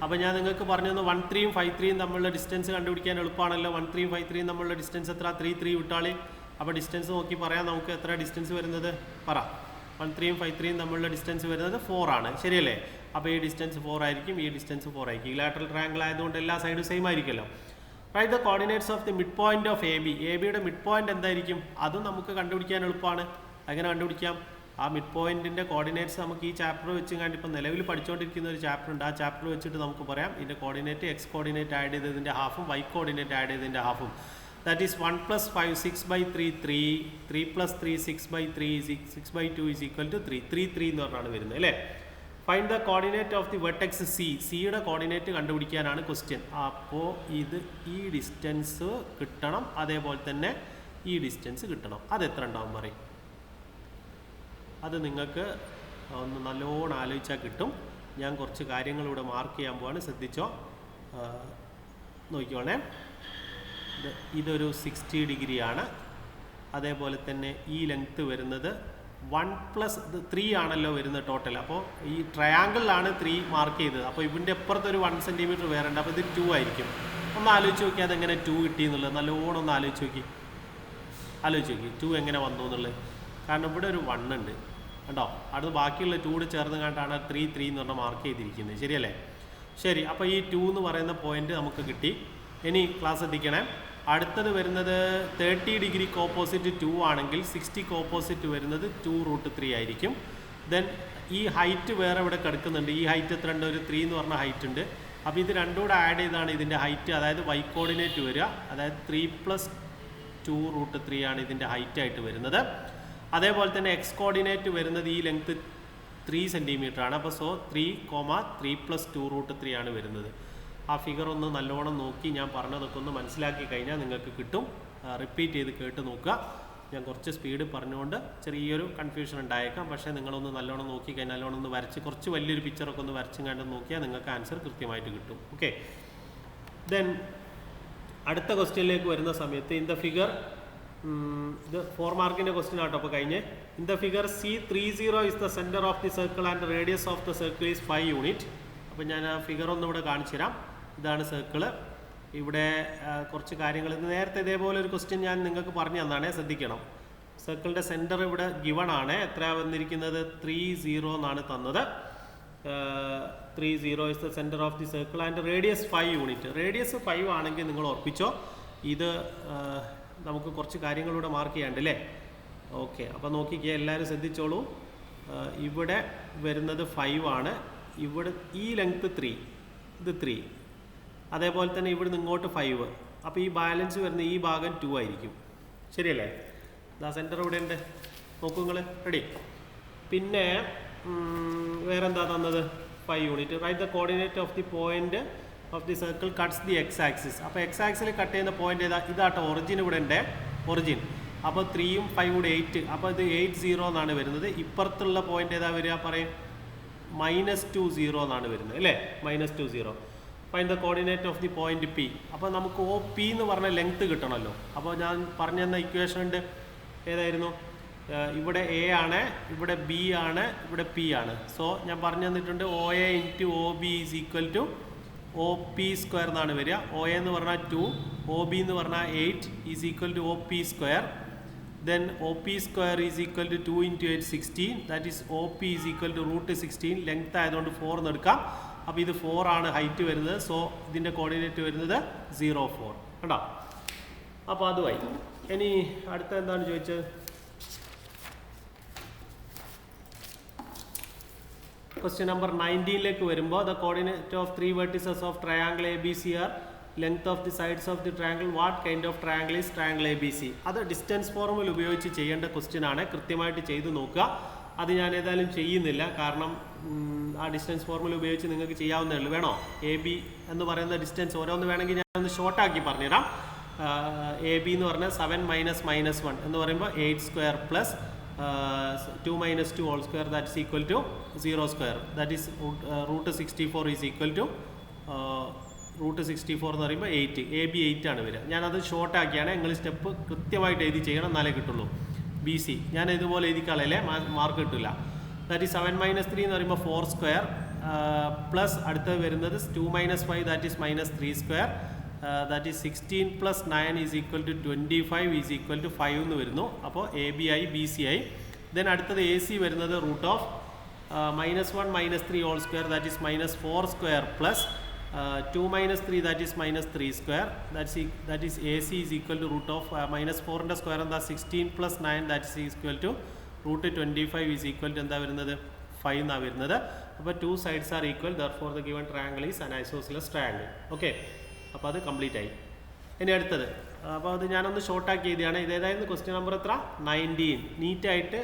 അപ്പോൾ ഞാൻ നിങ്ങൾക്ക് പറഞ്ഞു തന്നു 1, 3 5, 3 തമ്മിലുള്ള ഡിസ്റ്റൻസ് കണ്ടുപിടിക്കാൻ എളുപ്പമാണല്ലോ. 1, 3 5, 3 തമ്മിലുള്ള ഡിസ്റ്റൻസ് എത്ര? 3, 3 വിട്ടാളി. അപ്പോൾ ഡിസ്റ്റൻസ് നോക്കി പറയാം നമുക്ക് എത്ര ഡിസ്റ്റൻസ് വരുന്നത്. പറ. 1, 3 5, 3 തമ്മിലുള്ള ഡിസ്റ്റൻസ് വരുന്നത് 4 ആണ്. ശരിയല്ലേ? അപ്പോൾ ഈ ഡിസ്റ്റൻസ് 4 ആയിരിക്കും, ഈ ഡിസ്റ്റൻസ് 4 ആയിരിക്കും. ലാറ്ററൽ ട്രയാങ്കിൾ ആയതുകൊണ്ട് എല്ലാ സൈഡും സെയിം ആയിരിക്കുമല്ലോ. Right the coordinates of the mid point of A B. A ബിയുടെ മിഡ് പോയിന്റ് എന്തായിരിക്കും? അതും നമുക്ക് കണ്ടുപിടിക്കാൻ എളുപ്പമാണ്. എങ്ങനെ കണ്ടുപിടിക്കാം? ആ മിഡ് പോയിന്റിൻ്റെ കോർഡിനേറ്റ്സ് നമുക്ക് ഈ ചാപ്റ്റർ വെച്ച് കണ്ട് ഇപ്പോൾ നിലവിൽ പഠിച്ചുകൊണ്ടിരിക്കുന്ന ഒരു ചാപ്റ്റർ ഉണ്ട്. ആ ചാപ്റ്റർ വെച്ചിട്ട് നമുക്ക് പറയാം ഇതിൻ്റെ കോർഡിനേറ്റ് എക്സ് കോർഡിനേറ്റ് ആഡ് ചെയ്തതിൻ്റെ ഹാഫും വൈ കോർഡിനേറ്റ് ആഡ് ചെയ്തതിൻ്റെ ഹാഫും. That is 1 + 5 6/3 3, 3 + 3 6/3 6/2 is equal to 3. 3, 3 എന്ന് പറഞ്ഞാണ് വരുന്നത് അല്ലേ. Find the coordinate of the vertex C. സിയുടെ കോർഡിനേറ്റ് കണ്ടുപിടിക്കാനാണ് ക്വസ്റ്റ്യൻ. അപ്പോൾ ഇത് ഈ ഡിസ്റ്റൻസ് കിട്ടണം, അതേപോലെ തന്നെ ഈ ഡിസ്റ്റൻസ് കിട്ടണം. അത് എത്ര ഉണ്ടാവും പറയും? അത് നിങ്ങൾക്ക് ഒന്ന് നല്ലോണം ആലോചിച്ചാൽ കിട്ടും. ഞാൻ കുറച്ച് കാര്യങ്ങൾ ഇവിടെ മാർക്ക് ചെയ്യാൻ പോവാണ്, ശ്രദ്ധിച്ചോ. നോക്കിക്കോണേ. ഇതൊരു 60 ഡിഗ്രിയാണ്. അതേപോലെ തന്നെ ഈ ലെങ്ത്ത് വരുന്നത് 1 + 3 ആണല്ലോ വരുന്നത് ടോട്ടൽ. അപ്പോൾ ഈ ട്രയാങ്കിളിലാണ് 3 മാർക്ക് ചെയ്തത്. അപ്പോൾ ഇതിൻ്റെ അപ്പുറത്ത് ഒരു 1 സെൻറ്റിമീറ്റർ വേറെ ഉണ്ട്. അപ്പോൾ ഇത് 2 ആയിരിക്കും. ഒന്ന് ആലോചിച്ച് നോക്കി അതെങ്ങനെ 2 കിട്ടി എന്നുള്ളത്. നല്ലോണം ഒന്ന് ആലോചിച്ച് നോക്കി. 2 എങ്ങനെ വന്നു എന്നുള്ളത്. കാരണം ഇവിടെ ഒരു 1 ഉണ്ട് കണ്ടോ. അടുത്ത് ബാക്കിയുള്ള 2 ചേർന്ന് കണ്ടാണ് 3 3 എന്ന് പറഞ്ഞാൽ മാർക്ക് ചെയ്തിരിക്കുന്നത്. ശരിയല്ലേ? ശരി, അപ്പോൾ ഈ 2 എന്ന് പറയുന്ന പോയിന്റ് നമുക്ക് കിട്ടി. ഇനി ക്ലാസ് എത്തിക്കണേ. അടുത്തത് വരുന്നത് 30 ഡിഗ്രിക്ക് ഓപ്പോസിറ്റ് 2 ആണെങ്കിൽ 60ക്ക് ഓപ്പോസിറ്റ് വരുന്നത് 2√3 ആയിരിക്കും. ദെൻ ഈ ഹൈറ്റ് വേറെ ഇവിടെ കിടക്കുന്നുണ്ട്. ഈ ഹൈറ്റ് എത്ര ഉണ്ട്? ഒരു 3 എന്ന് പറഞ്ഞ ഹൈറ്റ് ഉണ്ട്. അപ്പോൾ ഇത് രണ്ടും കൂടെ ആഡ് ചെയ്താണ് ഇതിൻ്റെ ഹൈറ്റ്, അതായത് y കോർഡിനേറ്റ് വരിക. അതായത് 3 + 2√3 ആണ് ഇതിൻ്റെ ഹൈറ്റ് ആയിട്ട് വരുന്നത്. അതേപോലെ തന്നെ എക്സ് കോർഡിനേറ്റ് വരുന്നത് ഈ ലെങ്ത് 3 സെൻറ്റിമീറ്റർ ആണ്. അപ്പോൾ 3, 3 + 2√3 ആണ് വരുന്നത്. ആ ഫിഗർ ഒന്ന് നല്ലോണം നോക്കി ഞാൻ പറഞ്ഞതൊക്കെ ഒന്ന് മനസ്സിലാക്കി കഴിഞ്ഞാൽ നിങ്ങൾക്ക് കിട്ടും. റിപ്പീറ്റ് ചെയ്ത് കേട്ട് നോക്കുക. ഞാൻ കുറച്ച് സ്പീഡ് പറഞ്ഞുകൊണ്ട് ചെറിയൊരു കൺഫ്യൂഷൻ ഉണ്ടായേക്കാം. പക്ഷേ നിങ്ങളൊന്ന് നല്ലോണം നോക്കി കഴിഞ്ഞാൽ നല്ലോണം ഒന്ന് വരച്ച് കുറച്ച് വലിയൊരു പിക്ചറൊക്കെ ഒന്ന് വരച്ചും കണ്ട് നോക്കിയാൽ നിങ്ങൾക്ക് ആൻസർ കൃത്യമായിട്ട് കിട്ടും. ഓക്കെ, ദെൻ അടുത്ത ക്വസ്റ്റ്യനിലേക്ക് വരുന്ന സമയത്ത് ഇൻ ദ ഫിഗർ, ഇത് 4 മാർക്കിൻ്റെ ക്വസ്റ്റ്യൻ ആട്ടോ. അപ്പോൾ കഴിഞ്ഞ് in the figure C30 is the centre of the circle and radius of the circle is 5 unit. അപ്പോൾ ഞാൻ ആ ഫിഗർ ഒന്നും ഇവിടെ കാണിച്ചു തരാം. ഇതാണ് സർക്കിള്. ഇവിടെ കുറച്ച് കാര്യങ്ങൾ നേരത്തെ ഇതേപോലെ ഒരു ക്വസ്റ്റ്യൻ ഞാൻ നിങ്ങൾക്ക് പറഞ്ഞു തന്നാണ്, ശ്രദ്ധിക്കണം. സർക്കിളിൻ്റെ സെൻറ്റർ ഇവിടെ ഗിവൺ ആണ്. എത്ര വന്നിരിക്കുന്നത്? 30 എന്നാണ് തന്നത്. 30 is the centre of the circle and radius 5 unit. Radius 5 ആണെങ്കിൽ നിങ്ങൾ ഉറപ്പിച്ചോ. ഇത് നമുക്ക് കുറച്ച് കാര്യങ്ങളിവിടെ മാർക്ക് ചെയ്യാണ്ട് അല്ലേ? ഓക്കെ, അപ്പോൾ നോക്കിക്കേ, എല്ലാവരും ശ്രദ്ധിച്ചോളൂ. ഇവിടെ വരുന്നത് 5 ആണ്. ഇവിടെ ഈ ലെങ്ത്ത് 3, ഇത് 3. അതേപോലെ തന്നെ ഇവിടെ നിന്ന് ഇങ്ങോട്ട് 5. അപ്പോൾ ഈ ബാലൻസ് വരുന്ന ഈ ഭാഗം 2 ആയിരിക്കും. ശരിയല്ലേ? ഇതാ സെൻറ്റർ ഇവിടെ ഉണ്ട്, നോക്കൂ നിങ്ങൾ. റെഡി? പിന്നെ വേറെന്താ തന്നത്? 5 unit. Right the coordinate of the point of the circle cuts the X axis. അപ്പോൾ എക്സ് ആക്സിൽ കട്ട് ചെയ്യുന്ന പോയിന്റ് ഏതാ? ഇതാട്ടോ ഒറിജിൻ. ഇവിടെ ഉണ്ട് ഒറിജിൻ. അപ്പോൾ 3ഉം 5ഉം കൂടെ 8. അപ്പോൾ ഇത് 80 എന്നാണ് വരുന്നത്. ഇപ്പുറത്തുള്ള പോയിന്റ് ഏതാ വരിക? പറയും -20 എന്നാണ് വരുന്നത് അല്ലേ? -20. Find the coordinate of the point P. അപ്പോൾ നമുക്ക് OP എന്ന് പറഞ്ഞ ലെങ്ത്ത് കിട്ടണമല്ലോ. അപ്പോൾ ഞാൻ പറഞ്ഞു തന്ന ഇക്വേഷൻ ഉണ്ട്, ഏതായിരുന്നു? ഇവിടെ A ആണ്, ഇവിടെ B ആണ്, ഇവിടെ P ആണ്. സോ ഞാൻ പറഞ്ഞു തന്നിട്ടുണ്ട് OA × OB = OP² എന്നാണ് വരിക. OA എന്ന് പറഞ്ഞാൽ 2, OB എന്ന് പറഞ്ഞാൽ 8 = OP². Then OP² is equal to 2 × 8 16. That is OP is equal to √16. Length ആയതുകൊണ്ട് 4 എന്ന് എടുക്കാം. അപ്പോൾ ഇത് 4 ആണ് ഹൈറ്റ് വരുന്നത്. സോ ഇതിൻ്റെ കോർഡിനേറ്റ് വരുന്നത് 0,4. കണ്ടോ? അപ്പോൾ അതുമായി. ഇനി അടുത്ത എന്താണ് ചോദിച്ചത്? ക്വസ്റ്റ്യൻ നമ്പർ 19ലേക്ക് വരുമ്പോൾ the coordinate of 3 vertices of triangle ABC are length of the sides of the triangle. What kind of triangle is triangle ABC? അത് ഡിസ്റ്റൻസ് ഫോർമുല ഉപയോഗിച്ച് ചെയ്യേണ്ട ക്വസ്റ്റ്യൻ ആണ്. കൃത്യമായിട്ട് ചെയ്ത് നോക്കുക. അത് ഞാൻ ഏതായാലും ചെയ്യുന്നില്ല, കാരണം ആ ഡിസ്റ്റൻസ് ഫോർമുല ഉപയോഗിച്ച് നിങ്ങൾക്ക് ചെയ്യാവുന്നേ ഉള്ളൂ. വേണോ? AB എന്ന് പറയുന്ന ഡിസ്റ്റൻസ് ഓരോന്ന് വേണമെങ്കിൽ ഞാനൊന്ന് ഷോർട്ടാക്കി പറഞ്ഞുതരാം. AB എന്ന് പറഞ്ഞാൽ 7 - -1 എന്ന് പറയുമ്പോൾ 8² + 2 - 2 whole square, that is equal to 0². That is √64 is equal to √64 എന്ന് പറയുമ്പോൾ 8. AB 8 ആണ് വരിക. ഞാനത് ഷോർട്ടാക്കിയാണ്. നിങ്ങൾ സ്റ്റെപ്പ് കൃത്യമായിട്ട് എഴുതി ചെയ്യണം, എന്നാലേ കിട്ടുള്ളൂ. BC ഞാൻ ഇതുപോലെ എഴുതി കളയല്ലേ, മാർക്ക് കിട്ടില്ല. ദാറ്റ് ഈസ് 7 - 3 എന്ന് പറയുമ്പോൾ 4² പ്ലസ് അടുത്തത് വരുന്നത് 2 - 5, that is -3². That is 16 + 9 is equal to 25 is equal to 5 എന്ന് വരുന്നു. അപ്പോൾ AB ആയി, BC ആയി. ദെൻ അടുത്തത് AC വരുന്നത് √(-1 - 3) whole square, that is -4² plus 2 - 3, that is -3². That is AC is equal to -4ന്റെ സ്ക്വയർ എന്താ? 16 + 9, that is equal to √25 is equal to എന്താ വരുന്നത്? 5 എന്നാണ് വരുന്നത്. അപ്പോൾ 2 sides are equal, therefore the given triangle is an isosceles triangle. Okay, അപ്പോൾ അത് complete ആയി. ഇനി അടുത്തത്, അപ്പോൾ അത് ഞാനൊന്ന് ഷോർട്ടാക്കി എഴുതിയാണ്. ഇതേതായിരുന്നു ക്വസ്റ്റ്യൻ നമ്പർ എത്ര? 19. നീറ്റായിട്ട്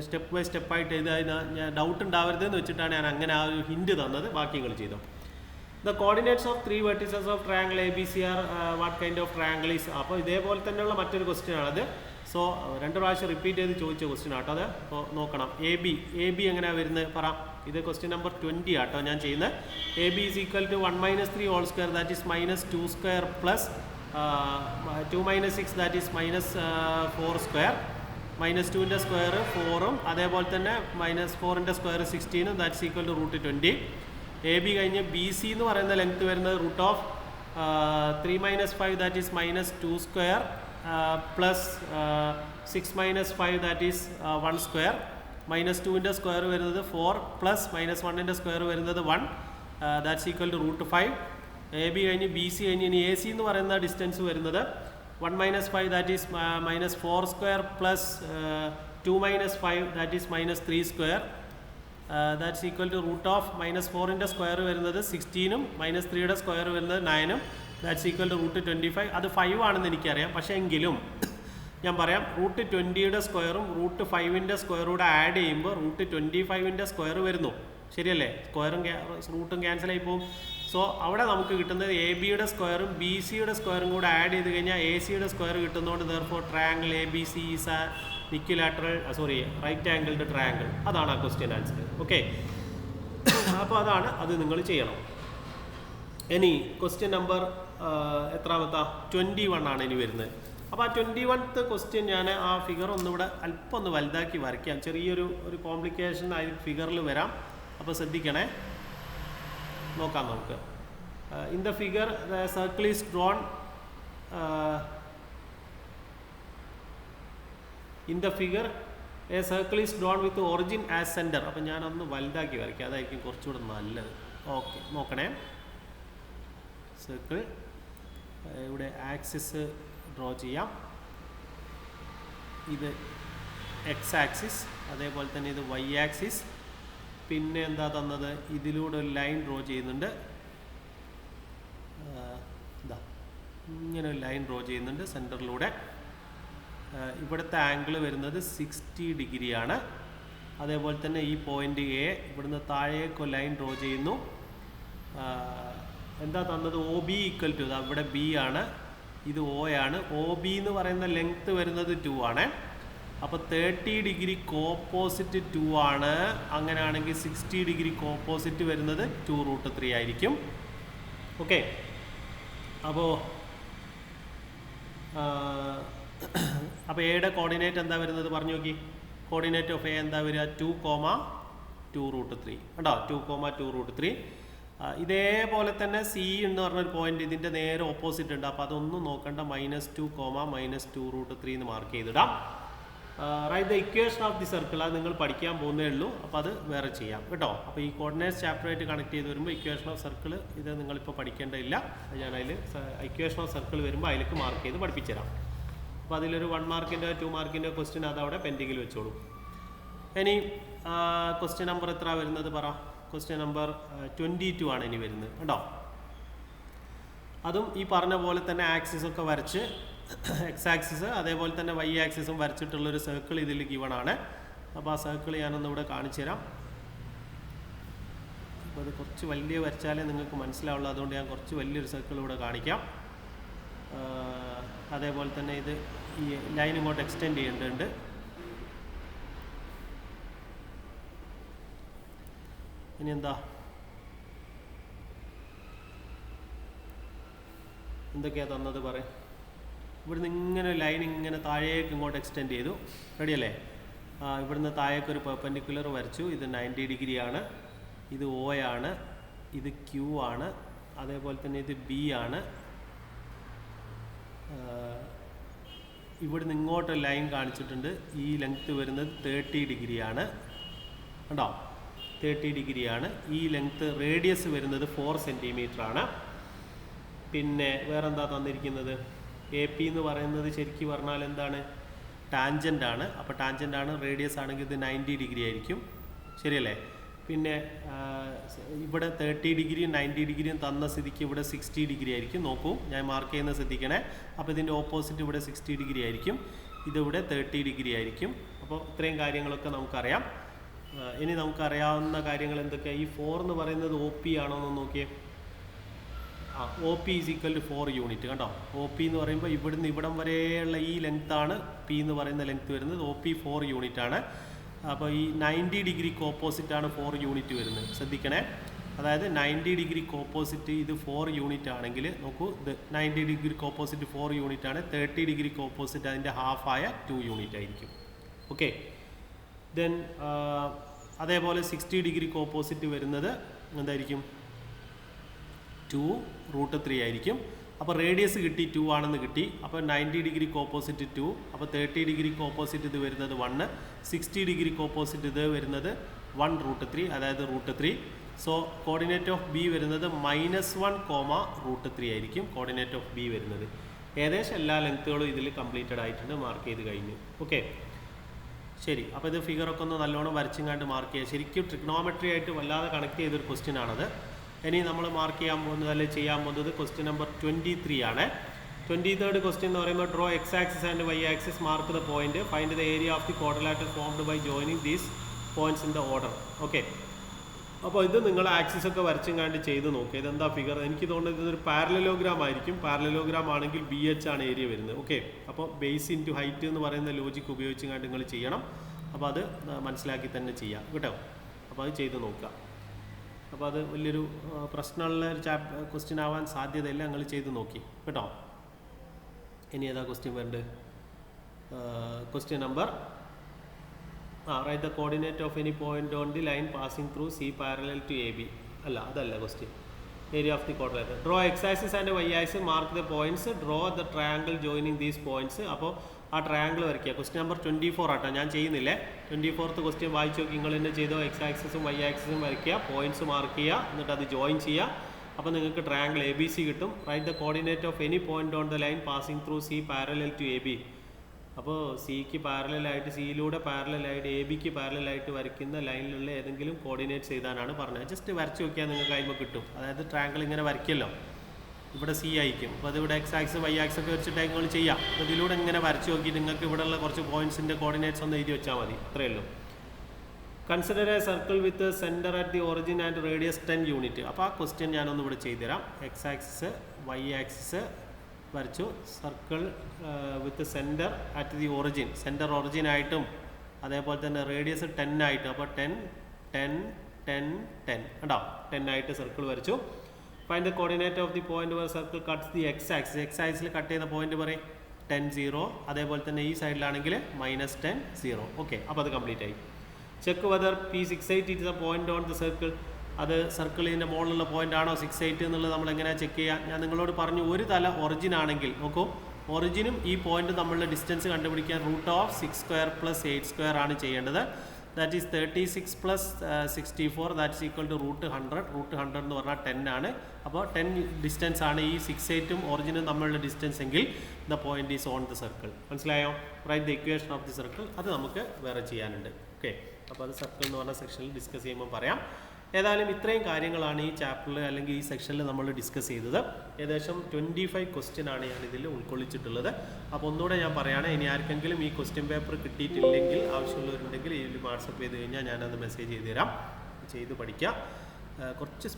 സ്റ്റെപ്പ് ബൈ സ്റ്റെപ്പായിട്ട് എഴുതാൻ ഞാൻ ഡൗട്ട് ഉണ്ടാവരുതെന്ന് വെച്ചിട്ടാണ് ഞാൻ അങ്ങനെ ആ ഒരു ഹിൻറ്റ് തന്നത്. ബാക്കി നിങ്ങൾ ചെയ്തു. The coordinates of 3 vertices of triangle ABC are what kind of triangle is? അപ്പോൾ ഇതേപോലെ തന്നെയുള്ള മറ്റൊരു ക്വസ്റ്റ്യൻ ആണത്. സോ 2 പ്രാവശ്യം റിപ്പീറ്റ് ചെയ്ത് ചോദിച്ച ക്വസ്റ്റ്യൻ ആട്ടോ അത്. അപ്പോൾ നോക്കണം. AB എങ്ങനെയാണ് വരുന്നത്? പറ. ഇത് ക്വസ്റ്റ്യൻ നമ്പർ 20 ആട്ടോ ഞാൻ ചെയ്യുന്നത്. AB is equal to 1 - 3 whole square, that is -2² plus 2 - 6, that is -4². -2ന്റെ സ്ക്വയർ 4ഉം അതേപോലെ തന്നെ -4ന്റെ സ്ക്വയർ 16ഉം, ദാറ്റ്സ് ഈക്വൽ ടു √20. AB കഴിഞ്ഞ് BC എന്ന് പറയുന്ന ലെങ്ത് വരുന്നത് √3 - 5, that is -2² plus 6 - 5, that is 1². -2ന്റെ സ്ക്വയർ വരുന്നത് 4 പ്ലസ് -1ന്റെ സ്ക്വയർ വരുന്നത് 1. That's equal to √5. A B കഴിഞ്ഞ് ബി സി കഴിഞ്ഞ് ഇനി എ സി എന്ന് പറയുന്ന ഡിസ്റ്റൻസ് വരുന്നത് 1 - 5 that is -4² plus 2 - 5 that is -3². That's equal to √4ൻ്റെ സ്ക്വയർ വരുന്നത് 16ഉം -3യുടെ സ്ക്വയർ വരുന്നത് 9ഉം ദാറ്റ്സ് ഈക്വൽ ടു √25. അത് 5 ആണെന്ന് എനിക്കറിയാം. പക്ഷേ എങ്കിലും ഞാൻ പറയാം √20യുടെ സ്ക്വയറും √5ൻ്റെ സ്ക്വയറും കൂടെ ആഡ് ചെയ്യുമ്പോൾ √25ൻ്റെ സ്ക്വയർ വരുന്നു. ശരിയല്ലേ? സ്ക്വയറും റൂട്ടും ക്യാൻസൽ ആയി പോകും. സോ അവിടെ നമുക്ക് കിട്ടുന്നത് എ ബിയുടെ സ്ക്വയറും ബി സിയുടെ സ്ക്വയറും കൂടെ ആഡ് ചെയ്ത് കഴിഞ്ഞാൽ എ സിയുടെ സ്ക്വയർ കിട്ടുന്നതുകൊണ്ട് therefore triangle A B C is ആ ഇക്വിലാറ്ററൽ റൈറ്റ് ആംഗിൾഡ് ട്രയാങ്കിൾ. അതാണ് ആ ക്വസ്റ്റ്യൻ ആൻസർ. ഓക്കെ, അപ്പോൾ അതാണ്, അത് നിങ്ങൾ ചെയ്യണം. ഇനി ക്വസ്റ്റ്യൻ നമ്പർ എത്രാമത്തെ 21 ആണ് ഇനി വരുന്നത്. അപ്പോൾ ആ 21th ക്വസ്റ്റ്യൻ ഞാൻ ആ ഫിഗർ ഒന്നുകൂടെ അല്പം ഒന്ന് വലുതാക്കി വരയ്ക്കാം. ചെറിയൊരു കോംപ്ലിക്കേഷൻ ആ ഫിഗറിൽ വരാം. അപ്പോൾ ശ്രദ്ധിക്കണേ. നോക്കാം നമുക്ക്. In the figure the circle is drone. In the figure A circle is drawn with origin as centre. അപ്പം ഞാനൊന്ന് വലുതാക്കി വരയ്ക്കാം, അതായിരിക്കും കുറച്ചുകൂടെ നല്ലത്. ഓക്കെ, നോക്കണേ. സർക്കിൾ ഇവിടെ ആക്സിസ് ഡ്രോ ചെയ്യാം. ഇത് എക്സ് ആക്സിസ്, അതേപോലെ തന്നെ ഇത് വൈ ആക്സിസ്. പിന്നെ എന്താ തന്നത്? ഇതിലൂടെ ഒരു ലൈൻ ഡ്രോ ചെയ്യുന്നുണ്ട്. ഇതാ ഇങ്ങനെ ഒരു ലൈൻ ഡ്രോ ചെയ്യുന്നുണ്ട് സെൻറ്ററിലൂടെ. ഇവിടുത്തെ ആംഗിൾ വരുന്നത് 60 ഡിഗ്രിയാണ്. അതേപോലെ തന്നെ ഈ പോയിൻ്റ് എ, ഇവിടുന്ന് താഴേക്ക് ലൈൻ ഡ്രോ ചെയ്യുന്നു. എന്താ തന്നത്? ഒ ബി ഈക്വൽ ടു, ഇവിടെ ബി ആണ്, ഇത് ഒ ആണ്. ഒ ബി എന്ന് പറയുന്ന ലെങ്ത്ത് വരുന്നത് 2 ആണ്. അപ്പോൾ 30 ഡിഗ്രി കോപ്പോസിറ്റ് 2 ആണ്. അങ്ങനെയാണെങ്കിൽ 60 ഡിഗ്രി കോപ്പോസിറ്റ് വരുന്നത് 2√3 ആയിരിക്കും. ഓക്കെ, അപ്പോൾ എയുടെ കോർഡിനേറ്റ് എന്താ വരുന്നത് പറഞ്ഞു നോക്കി. കോർഡിനേറ്റ് ഓഫ് എ എന്താ വരിക? 2,2√3. കേട്ടോ, 2,2√3. ഇതേപോലെ തന്നെ സി എന്ന് പറഞ്ഞൊരു പോയിന്റ് ഇതിൻ്റെ നേരെ ഓപ്പോസിറ്റ് ഉണ്ട്. അപ്പോൾ അതൊന്നും നോക്കണ്ട, -2, -2√3 എന്ന് മാർക്ക് ചെയ്തിടാം. Write the equation of the circle, അത് നിങ്ങൾ പഠിക്കാൻ പോകുന്നേ ഉള്ളൂ. അപ്പോൾ അത് വേറെ ചെയ്യാം കേട്ടോ. അപ്പോൾ ഈ കോർഡിനേറ്റ്സ് ചാപ്റ്ററായിട്ട് കണക്ട് ചെയ്ത് വരുമ്പോൾ ഇക്വേഷൻ ഓഫ് സർക്കിൾ ഇത് നിങ്ങളിപ്പോൾ പഠിക്കേണ്ടതില്ല. ഞാൻ അതിൽ ഇക്വേഷൻ ഓഫ് സർക്കിൾ വരുമ്പോൾ അതിലേക്ക് മാർക്ക് ചെയ്ത് പഠിപ്പിച്ചു തരാം. അപ്പോൾ അതിലൊരു 1 മാർക്കിൻ്റെ 2 മാർക്കിൻ്റെ ക്വസ്റ്റ്യൻ അതവിടെ പെൻഡിങ്ങിൽ വെച്ചോളൂ. ഇനി ക്വസ്റ്റ്യൻ നമ്പർ എത്ര വരുന്നത് പറ? ക്വസ്റ്റ്യൻ നമ്പർ 22 ആണ് ഇനി വരുന്നത് കേട്ടോ. അതും ഈ പറഞ്ഞ പോലെ തന്നെ ആക്സിസ് ഒക്കെ വരച്ച്, എക്സ് ആക്സിസ് അതേപോലെ തന്നെ വൈ ആക്സിസും വരച്ചിട്ടുള്ളൊരു സർക്കിൾ ഇതിൽ ഗിവൺ ആണ്. അപ്പോൾ ആ സർക്കിൾ ഞാനൊന്ന് ഇവിടെ കാണിച്ചു തരാം. അപ്പോൾ അത് കുറച്ച് വലിയ വരച്ചാലേ നിങ്ങൾക്ക് മനസ്സിലാവുള്ളൂ. അതുകൊണ്ട് ഞാൻ കുറച്ച് വലിയൊരു സർക്കിൾ ഇവിടെ കാണിക്കാം. അതേപോലെ തന്നെ ഇത് ഈ ലൈൻ ഇങ്ങോട്ട് എക്സ്റ്റെൻഡ് ചെയ്യേണ്ടതുണ്ട്. ഇനി എന്താ, എന്തൊക്കെയാണ് തന്നത് പറയാം. ഇവിടുന്ന് ഇങ്ങനെ ലൈൻ ഇങ്ങനെ താഴേക്ക് ഇങ്ങോട്ട് എക്സ്റ്റെൻഡ് ചെയ്തു. റെഡി അല്ലേ? ഇവിടുന്ന് താഴേക്കൊരു പെർപെൻഡിക്കുലർ വരച്ചു. ഇത് 90 ഡിഗ്രിയാണ്. ഇത് ഒ ആണ്, ഇത് ക്യൂ ആണ്, അതേപോലെ തന്നെ ഇത് ബി ആണ്. ഇവിടുന്ന് ഇങ്ങോട്ട് ലൈൻ കാണിച്ചിട്ടുണ്ട്. ഈ ലെങ്ത്ത് വരുന്നത് 30 ഡിഗ്രിയാണ് കേട്ടോ, 30 ഡിഗ്രിയാണ്. ഈ ലെങ്ത്ത് റേഡിയസ് വരുന്നത് 4 സെൻറ്റിമീറ്റർ ആണ്. പിന്നെ വേറെന്താ തന്നിരിക്കുന്നത്? എ പി എന്ന് പറയുന്നത് ശരിക്കും പറഞ്ഞാൽ എന്താണ്? ടാൻജൻ്റ് ആണ്. അപ്പോൾ ടാൻജൻ്റ് ആണ്, റേഡിയസ് ആണെങ്കിൽ ഇത് 90 ഡിഗ്രി ആയിരിക്കും. ശരിയല്ലേ? പിന്നെ ഇവിടെ 30 ഡിഗ്രിയും 90 ഡിഗ്രിയും തന്ന സ്ഥിതിക്ക് ഇവിടെ 60 ഡിഗ്രി ആയിരിക്കും. നോക്കൂ, ഞാൻ മാർക്ക് ചെയ്യുന്നത് ശ്രദ്ധിക്കണേ. അപ്പോൾ ഇതിൻ്റെ ഓപ്പോസിറ്റ് ഇവിടെ 60 ഡിഗ്രി ആയിരിക്കും, ഇതിവിടെ 30 ഡിഗ്രി ആയിരിക്കും. അപ്പോൾ ഇത്രയും കാര്യങ്ങളൊക്കെ നമുക്കറിയാം. ഇനി നമുക്കറിയാവുന്ന കാര്യങ്ങൾ എന്തൊക്കെയാണ്? ഈ 4 എന്ന് പറയുന്നത് ഒ പി ആണോ എന്ന് നോക്കിയേ. O P is equal to 4 unit കണ്ടോ. ഒ പി എന്ന് പറയുമ്പോൾ ഇവിടുന്ന് ഇവിടം വരെയുള്ള ഈ ലെങ്ത്താണ് പി എന്ന് പറയുന്ന ലെങ്ത്ത് വരുന്നത്. ഒ പി 4 യൂണിറ്റ് ആണ്. അപ്പോൾ ഈ 90 ഡിഗ്രിക്ക് ഓപ്പോസിറ്റാണ് 4 യൂണിറ്റ് വരുന്നത്. ശ്രദ്ധിക്കണേ. അതായത് 90 ഡിഗ്രിക്ക് ഓപ്പോസിറ്റ് ഇത് 4 യൂണിറ്റ് ആണെങ്കിൽ നോക്കൂ, ഇത് 90 ഡിഗ്രിക്ക് ഓപ്പോസിറ്റ് 4 യൂണിറ്റ് ആണ്. 30 ഡിഗ്രിക്ക് ഓപ്പോസിറ്റ് അതിൻ്റെ ഹാഫായ 2 യൂണിറ്റ് ആയിരിക്കും. ഓക്കെ, ദെൻ അതേപോലെ 60 ഡിഗ്രിക്ക് ഓപ്പോസിറ്റ് വരുന്നത് എന്തായിരിക്കും? 2√3 ആയിരിക്കും. അപ്പോൾ റേഡിയസ് കിട്ടി, 2 ആണെന്ന് കിട്ടി. അപ്പോൾ 90 ഡിഗ്രിക്ക് ഓപ്പോസിറ്റ് 2, അപ്പോൾ 30 ഡിഗ്രിക്ക് ഓപ്പോസിറ്റ് ഇത് വരുന്നത് 1, 60 ഡിഗ്രിക്ക് ഓപ്പോസിറ്റ് ഇത് വരുന്നത് 1√3, അതായത് √3. സോ കോർഡിനേറ്റ് ഓഫ് ബി വരുന്നത് -1, ആയിരിക്കും കോർഡിനേറ്റ് ഓഫ് ബി വരുന്നത്. ഏകദേശം എല്ലാ ലെങ്ത്തുകളും ഇതിൽ കംപ്ലീറ്റഡ് ആയിട്ടുണ്ട്, മാർക്ക് ചെയ്ത് കഴിഞ്ഞു. ഓക്കെ, ശരി. അപ്പോൾ ഇത് ഫിഗറൊക്കെ ഒന്ന് നല്ലോണം വരച്ചിങ്ങാണ്ട് മാർക്ക് ചെയ്യുക. ശരിക്കും ട്രിഗ്നോമെട്രി ആയിട്ട് വല്ലാതെ കണക്ട് ചെയ്തൊരു ക്വസ്റ്റ്യൻ ആണത്. ഇനി നമ്മൾ മാർക്ക് ചെയ്യാൻ പോകുന്നത് അല്ലെങ്കിൽ ചെയ്യാൻ പോകുന്നത് ക്വസ്റ്റ്യൻ നമ്പർ 23 ആണ്. 23rd ക്വസ്റ്റ്യൻ എന്ന് പറയുമ്പോൾ draw X axis and Y axis, mark the point, find the area of the quadrilateral formed by joining these points in the order. Okay, അപ്പോൾ ഇത് നിങ്ങൾ ആക്സിസ് ഒക്കെ വരച്ചിങ്ങാണ്ട് ചെയ്ത് നോക്കുക. ഇതെന്താ ഫിഗർ? എനിക്ക് തോന്നുന്നത് ഇതൊരു പാരലലോഗ്രാം ആയിരിക്കും. പാരലലോഗ്രാം ആണെങ്കിൽ BH ആണ് ഏരിയ വരുന്നത്. ഓക്കെ, അപ്പോൾ ബേസ് ഇൻറ്റു ഹൈറ്റ് എന്ന് പറയുന്ന ലോജിക്ക് ഉപയോഗിച്ചിങ്ങാണ്ട് നിങ്ങൾ ചെയ്യണം. അപ്പോൾ അത് മനസ്സിലാക്കി തന്നെ ചെയ്യാം കേട്ടോ. അപ്പോൾ അത് ചെയ്ത് നോക്കുക. അപ്പോൾ അത് വലിയൊരു പ്രശ്നമുള്ള ഒരു ക്വസ്റ്റ്യൻ ആവാൻ സാധ്യതയില്ല. നിങ്ങൾ ചെയ്ത് നോക്കി കേട്ടോ. ഇനി ഏതാ ക്വസ്റ്റ്യൻ വേണ്ടത്? Question number write the coordinate of any point on the line passing through C parallel to AB. അല്ല, അതല്ല question. Area of the quadrilateral. Draw X axis and Y axis, mark the points, draw the triangle joining these points. അപ്പോൾ ആ triangle വരയ്ക്കുക. Question number 24 ആട്ടോ, ഞാൻ ചെയ്യുന്നില്ലേ. 24th question വായിച്ചു നോക്കി. നിങ്ങൾ തന്നെ ചെയ്തോ. എക്സ് ആക്സിസും വൈ ആക്സിസും വരയ്ക്കുക, പോയിന്റ്സ് മാർക്ക് ചെയ്യുക, എന്നിട്ട് അത് ജോയിൻ ചെയ്യുക. അപ്പോൾ നിങ്ങൾക്ക് ട്രയാങ്കിൾ ABC കിട്ടും. Write the coordinate of any point on the line passing through C parallel to AB. അപ്പോൾ സിക്ക് പാരലായിട്ട്, സിയിലൂടെ പാരലായിട്ട് AB-ക്ക് പാരലായിട്ട് വരയ്ക്കുന്ന ലൈനിലുള്ള ഏതെങ്കിലും കോർഡിനേറ്റ്സ് എഴുതാനാണ് പറഞ്ഞത്. ജസ്റ്റ് വരച്ച് നോക്കിയാൽ നിങ്ങൾക്ക് കഴിയുമ്പോൾ കിട്ടും. അതായത് ട്രയാങ്കിൾ ഇങ്ങനെ വരയ്ക്കല്ലോ, ഇവിടെ C ആയിരിക്കും. അപ്പോൾ അതിവിടെ എക്സ് ആക്സ് വൈ ആക്സ് ഒക്കെ വെച്ചിട്ട് നിങ്ങൾ ചെയ്യാം. അപ്പോൾ ഇതിലൂടെ ഇങ്ങനെ വരച്ച് നോക്കി നിങ്ങൾക്ക് ഇവിടെയുള്ള കുറച്ച് പോയിന്റ്സിൻ്റെ കോർഡിനേറ്റ്സ് ഒന്ന് എഴുതി വെച്ചാൽ മതി. ഇത്രയേ ഉള്ളൂ. Consider A circle with centre at the origin and radius 10 unit. അപ്പോൾ ആ ക്വസ്റ്റ്യൻ ഞാനൊന്ന് ഇവിടെ ചെയ്തുതരാം. എക്സ് ആക്സിസ് വൈ ആക്സിസ് വരച്ചു. Circle with centre at the origin, centre origin ആയിട്ടും അതേപോലെ തന്നെ റേഡിയസ് 10 ആയിട്ടും. അപ്പോൾ 10 10 10 10 ഉണ്ടോ, 10 ആയിട്ട് സർക്കിൾ വരച്ചു. Find the coordinate of the point where circle cuts the X axis. X axis cut ചെയ്യുന്ന പോയിന്റ് പറയും 10 0. അതേപോലെ തന്നെ ഈ സൈഡിലാണെങ്കിൽ -10 0. ഓക്കെ, അപ്പോൾ അത് കംപ്ലീറ്റ് ആയി. Check whether P68 is A point on the circle. അത് സർക്കിളിൻ്റെ മുകളിലുള്ള പോയിന്റ് ആണോ 68 എന്നുള്ളത് നമ്മൾ എങ്ങനെയാണ് ചെക്ക് ചെയ്യുക? ഞാൻ നിങ്ങളോട് പറഞ്ഞു, ഒരു തല ഒറിജിൻ ആണെങ്കിൽ നോക്കൂ, ഒറിജിനും ഈ പോയിന്റ് തമ്മിലുള്ള ഡിസ്റ്റൻസ് കണ്ടുപിടിക്കാൻ √6² + 8² ആണ് ചെയ്യേണ്ടത്. That is 36 + 64, that is equal to √100. √100 എന്ന് പറഞ്ഞാൽ 10 ആണ്. അപ്പോൾ 10 ഡിസ്റ്റൻസ് ആണ് ഈ 68ഉം ഒറിജിനും തമ്മിലുള്ള ഡിസ്റ്റൻസ് എങ്കിൽ the point is on the circle. മനസ്സിലായോ? Write the equation of the circle. അത് നമുക്ക് വേറെ ചെയ്യാനുണ്ട്. ഓക്കെ, അപ്പോൾ അത് സർക്കിൾ എന്ന് പറഞ്ഞ സെക്ഷനിൽ ഡിസ്കസ് ചെയ്യുമ്പോൾ പറയാം. ഏതായാലും ഇത്രയും കാര്യങ്ങളാണ് ഈ ചാപ്റ്ററിൽ അല്ലെങ്കിൽ ഈ സെക്ഷനിൽ നമ്മൾ ഡിസ്കസ് ചെയ്തത്. ഏകദേശം 25 ക്വസ്റ്റ്യൻ ആണ് ഞാൻ ഇതിൽ ഉൾക്കൊള്ളിച്ചിട്ടുള്ളത്. അപ്പോൾ ഒന്നുകൂടെ ഞാൻ പറയുകയാണ്, ഇനി ആർക്കെങ്കിലും ഈ ക്വസ്റ്റ്യൻ പേപ്പർ കിട്ടിയിട്ടില്ലെങ്കിൽ, ആവശ്യമുള്ളവരുണ്ടെങ്കിൽ ഇതിൽ വാട്സപ്പ് ചെയ്ത് കഴിഞ്ഞാൽ ഞാനത് മെസ്സേജ് ചെയ്ത് തരാം. ചെയ്ത് പഠിക്കാം. കുറച്ച്